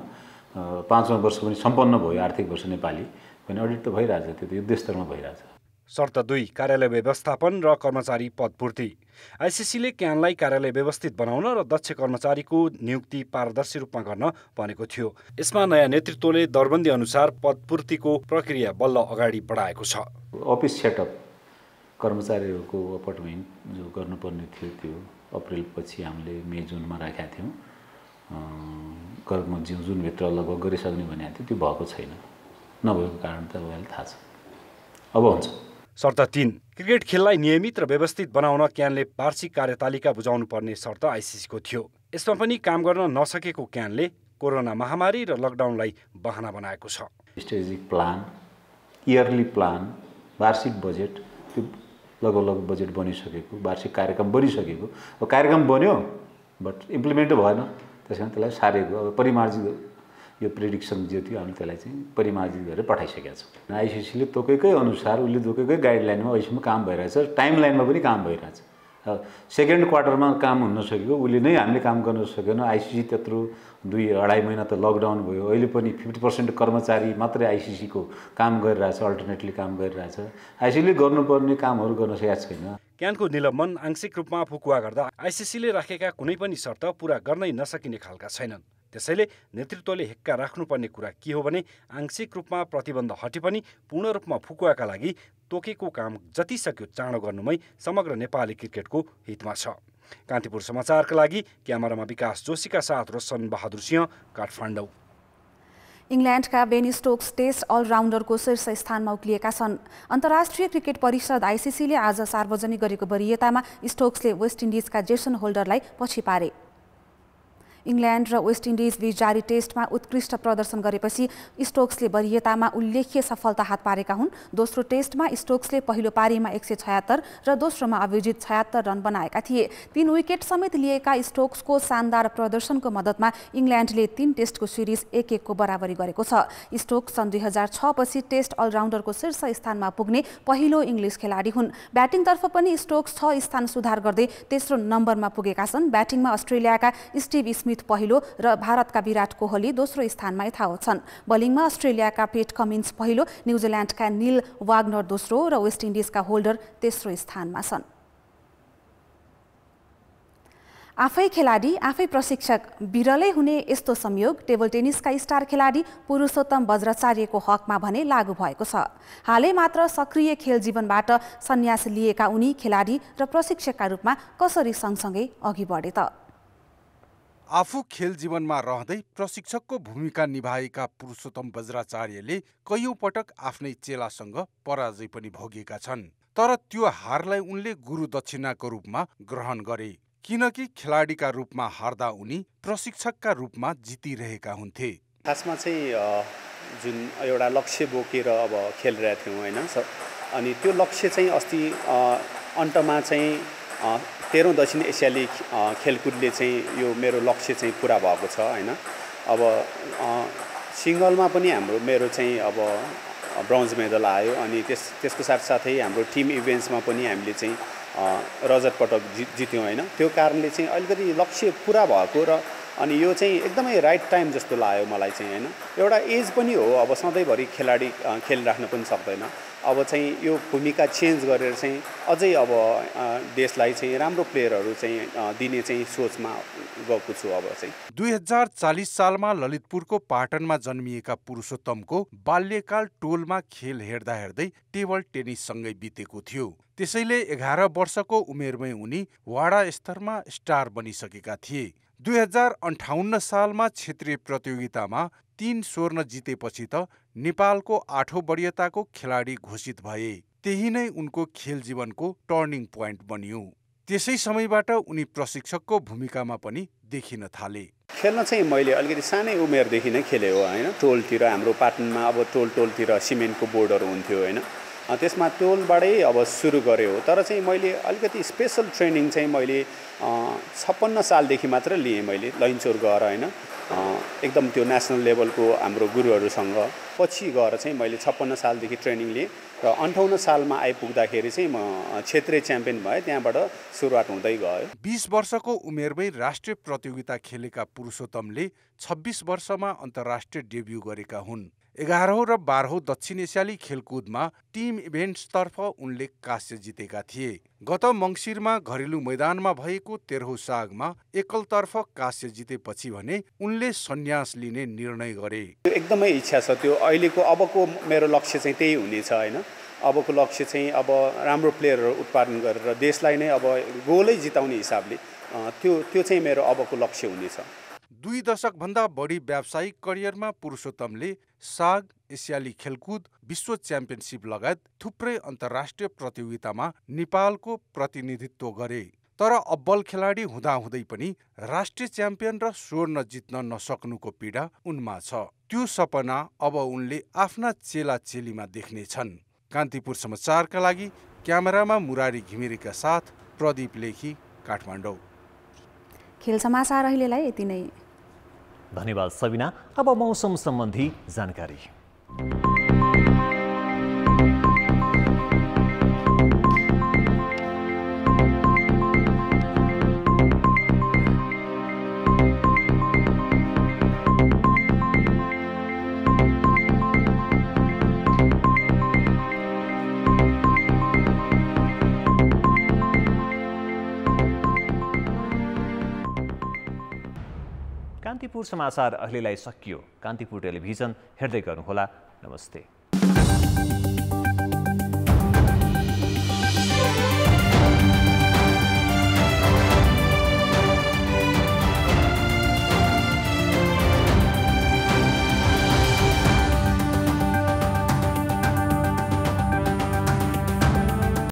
5औं वर्ष पनि सम्पन्न भयो आर्थिक वर्ष नेपाली, भने अडिट त भइरहेछ, त्यो त युद्धस्तरमा भइरहेछ। शर्त 2, कार्यालय व्यवस्थापन र कर्मचारी पदपूर्ति। आइसिसीले क्यानलाई कार्यालय व्यवस्थित बनाउन र दक्ष कर्मचारीको नियुक्ति पारदर्शी रूपमा गर्न भनेको थियो। यसमा नयाँ नेतृत्वले दरबन्दी अनुसार पदपूर्तिको प्रक्रिया बल्ल अगाडि बढाएको छ। अफिस सेटअप, कर्मचारीहरूको अपॉइन्टमेन्ट जो गर्नुपर्ने थियो त्यो अप्रिल पछि हामीले मे जुनमा राखेका थियौँ। जुनभित्र लगभग गरिसक्ने भनेको थियो, त्यो भएको छैन। नभएको कारण त अहिले थाहा छ, अब हुन्छ। शर्त 3, क्रिकेट खेललाई नियमित र व्यवस्थित बनाउन क्यानले वार्षिक कार्यतालिका बुझाउनु पर्ने शर्त आइसिसीको थियो। यसमा पनि काम गर्न नसकेको क्यानले कोरोना महामारी र लकडाउनलाई बहाना बनाएको छ। स्ट्रेटेजिक प्लान, इयरली प्लान, वार्षिक बजेट, त्यो लगभग बजेट बनिसकेको, वार्षिक कार्यक्रम बनिसकेको। अब कार्यक्रम बन्यो बट इम्प्लिमेन्ट भएन, त्यस कारण त्यसलाई सारेको। अब परिमार्जित यो प्रेडिक्सन जो थियो हामीले त्यसलाई चाहिँ परिमार्जित गरेर पठाइसकेका छौँ। आइसिसीले तोकेकै अनुसार उसले तोकेकै गाइडलाइनमा अहिलेसम्म काम भइरहेछ, टाइमलाइनमा पनि काम भइरहेछ। सेकेन्ड क्वार्टरमा काम हुन नसकेको उसले नै हामीले काम गर्न सकेन। आइसिसी त्यत्रो 2-2.5 महिना त लकडाउन भयो, अहिले पनि 50% कर्मचारी मात्रै आइसिसीको काम गरिरहेछ, अल्टरनेटली काम गरिरहेछ। आइसिसीले गर्नुपर्ने कामहरू गर्न सकेको छैन। क्यानको निलम्बन आंशिक रूपमा फुकुवा गर्दा आइसिसीले राखेका कुनै पनि शर्त पूरा गर्नै नसकिने खालका छैनन्। त्यसैले नेतृत्वले हेक्का राख्नुपर्ने कुरा के हो भने आंशिक रूपमा प्रतिबन्ध हटे पनि पूर्ण रूपमा फुकुवाका लागि तोकेको काम जति सक्यो चाँडो गर्नुमै समग्र नेपाली क्रिकेटको हितमा छ। कान्तिपुर समाचारका लागि क्यामेरामा विकास जोशीका साथ रोशन बहादुर सिंह, काठमाडौँ। इङ्ल्यान्डका बेन स्टोक्स टेस्ट अलराउन्डरको शीर्ष स्थानमा उक्लिएका छन्। अन्तर्राष्ट्रिय क्रिकेट परिषद आइसिसीले आज सार्वजनिक गरेको वरियतामा स्टोक्सले वेस्ट इन्डिजका जेसन होल्डरलाई पछि पारे। इङ्ल्यान्ड र वेस्ट इन्डिज बीच जारी टेस्टमा उत्कृष्ट प्रदर्शन गरेपछि स्टोक्सले वरियतामा उल्लेख्य सफलता हात पारेका हुन्। दोस्रो टेस्टमा स्टोक्सले पहिलो पारीमा 176 र दोस्रोमा अभिजित 76 रन बनाएका थिए। 3 विकेट समेत लिएका स्टोक्सको शानदार प्रदर्शनको मद्दतमा इङ्ल्यान्डले 3 टेस्टको सिरिज 1-1 को बराबरी गरेको छ। स्टोक्स सन् 2006 पछि टेस्ट अलराउन्डरको शीर्ष स्थानमा पुग्ने पहिलो इङ्ग्लिस खेलाडी हुन्। ब्याटिङतर्फ पनि स्टोक्स 6 स्थान सुधार गर्दै तेस्रो नम्बरमा पुगेका छन्। ब्याटिङमा अस्ट्रेलियाका स्टिभ स्मिथ पहिलो र भारतका विराट कोहली दोस्रो स्थानमा यथावत छन्। बलिङमा अस्ट्रेलियाका पेट कमिन्स पहिलो, न्युजिल्यान्डका निल वाग्नर दोस्रो र वेस्ट इन्डिजका होल्डर तेस्रो स्थानमा छन्। आफै खेलाडी आफै प्रशिक्षक बिरलै हुने यस्तो संयोग टेबल टेनिसका स्टार खेलाडी पुरुषोत्तम वज्राचार्यको हकमा भने लागू भएको छ। हालै मात्र सक्रिय खेल जीवनबाट सन्यास लिएका उनी खेलाडी र प्रशिक्षकका रूपमा कसरी सँगसँगै अघि बढे त? आफू खेल जीवनमा रहँदै प्रशिक्षकको भूमिका निभाएका पुरुषोत्तम वज्राचार्यले कैयौं पटक आफ्नै चेलासँग पराजय पनि भोगेका छन्। तर त्यो हारलाई उनले गुरु दक्षिणाको रूपमा ग्रहण गरे, किनकि खेलाडीका रूपमा हार्दा उनी प्रशिक्षकका रूपमा जितिरहेका हुन्थे। खासमा चाहिँ जुन एउटा लक्ष्य बोकेर अब खेलिरहेका थियौँ होइन, अनि त्यो लक्ष्य चाहिँ अस्ति अन्तमा चाहिँ 13औं दक्षिण एसियाली खेलकुदले चाहिँ यो मेरो लक्ष्य चाहिँ पुरा भएको छ होइन। अब सिङ्गलमा पनि मेरो चाहिँ अब ब्रोन्ज मेडल आयो, अनि त्यसको साथसाथै हाम्रो टिम इभेन्ट्समा पनि हामीले चाहिँ रजत पदक जित्यौँ होइन। त्यो कारणले चाहिँ अलिकति लक्ष्य पुरा भएको र अनि यो चाहिँ एकदमै राइट टाइम जस्तो लाग्यो मलाई चाहिँ होइन। एउटा एज पनि हो, अब सधैँभरि खेलाडी खेलिराख्न पनि सक्दैन। अब चाहिँ यो भूमिका चेन्ज गरेर चाहिँ अझै अब देशलाई चाहिँ राम्रो प्लेयरहरू चाहिँ दिने चाहिँ सोचमा गएको छु। अब चाहिँ 2040 सालमा ललितपुरको पाटनमा जन्मिएका पुरुषोत्तमको बाल्यकाल टोलमा खेल हेर्दा हेर्दै टेबल टेनिससँगै बितेको थियो। त्यसैले 11 वर्षको उमेरमै उनी वाडा स्तरमा स्टार बनिसकेका थिए। 2058 सालमा क्षेत्रीय प्रतियोगितामा 3 स्वर्ण जितेपछि त नेपालको 8औं वरियताको खेलाडी घोषित भए। त्यही नै उनको खेल जीवनको टर्निङ पोइन्ट बन्यो। त्यसै समयबाट उनी प्रशिक्षकको भूमिकामा पनि देखिन थाले। खेल्न चाहिँ मैले अलिकति सानै उमेरदेखि नै खेले हो होइन। टोलतिर हाम्रो पाटनमा अब टोलतिर सिमेन्टको बोर्डहरू हुन्थ्यो होइन, त्यसमा टोलबाटै अब सुरु गरे हो। तर चाहिँ मैले अलिकति स्पेसल ट्रेनिङ चाहिँ मैले 56 सालदेखि मात्र लिएँ मैले लैनचौर गएर होइन। एकदम त्यो नेसनल लेभलको हाम्रो गुरुहरूसँग पछि गएर चाहिँ मैले 56 सालदेखि ट्रेनिङ लिएँ र 58 सालमा आइपुग्दाखेरि चाहिँ म क्षेत्रीय च्याम्पियन भएँ। त्यहाँबाट सुरुवात हुँदै गयो। 20 वर्षको उमेरमै राष्ट्रिय प्रतियोगिता खेलेका पुरुषोत्तमले 26 वर्षमा अन्तर्राष्ट्रिय डेब्यू गरेका हुन्। 11औं र 12औं दक्षिण एसियाली खेलकुदमा टिम इभेन्ट्सतर्फ उनले कांस्य जितेका थिए। गत मङ्सिरमा घरेलु मैदानमा भएको 13औं सागमा एकलतर्फ कांस्य जितेपछि भने उनले सन्यास लिने निर्णय गरे। एकदमै इच्छा छ त्यो अहिलेको अबको मेरो लक्ष्य चाहिँ त्यही हुनेछ होइन। अबको लक्ष्य चाहिँ अब राम्रो प्लेयरहरू उत्पादन गरेर देशलाई नै अब गोलै जिताउने हिसाबले त्यो चाहिँ मेरो अबको लक्ष्य हुनेछ। 2 दशकभन्दा बढी व्यावसायिक करियरमा पुरुषोत्तमले साग, एसियाली खेलकुद, विश्व च्याम्पियनसिप लगायत थुप्रै अन्तर्राष्ट्रिय प्रतियोगितामा नेपालको प्रतिनिधित्व गरे। तर अब्बल खेलाडी हुँदाहुँदै पनि राष्ट्रिय च्याम्पियन र स्वर्ण जित्न नसक्नुको पीडा उनमा छ। त्यो सपना अब उनले आफ्ना चेला चेलीमा देख्नेछन्। कान्तिपुर समाचारका लागि क्यामेरामा मुरारी घिमिरेका साथ प्रदीप लेखी, काठमाडौँ। खेल समाचार अहिलेलाई यति नै। धन्यवाद सबिना। अब मौसम सम्बन्धी जानकारी। कान्तिपुर समाचार अहिलेलाई सकियो। कान्तिपुर टेलिभिजन हेर्दै गर्नुहोला। नमस्ते।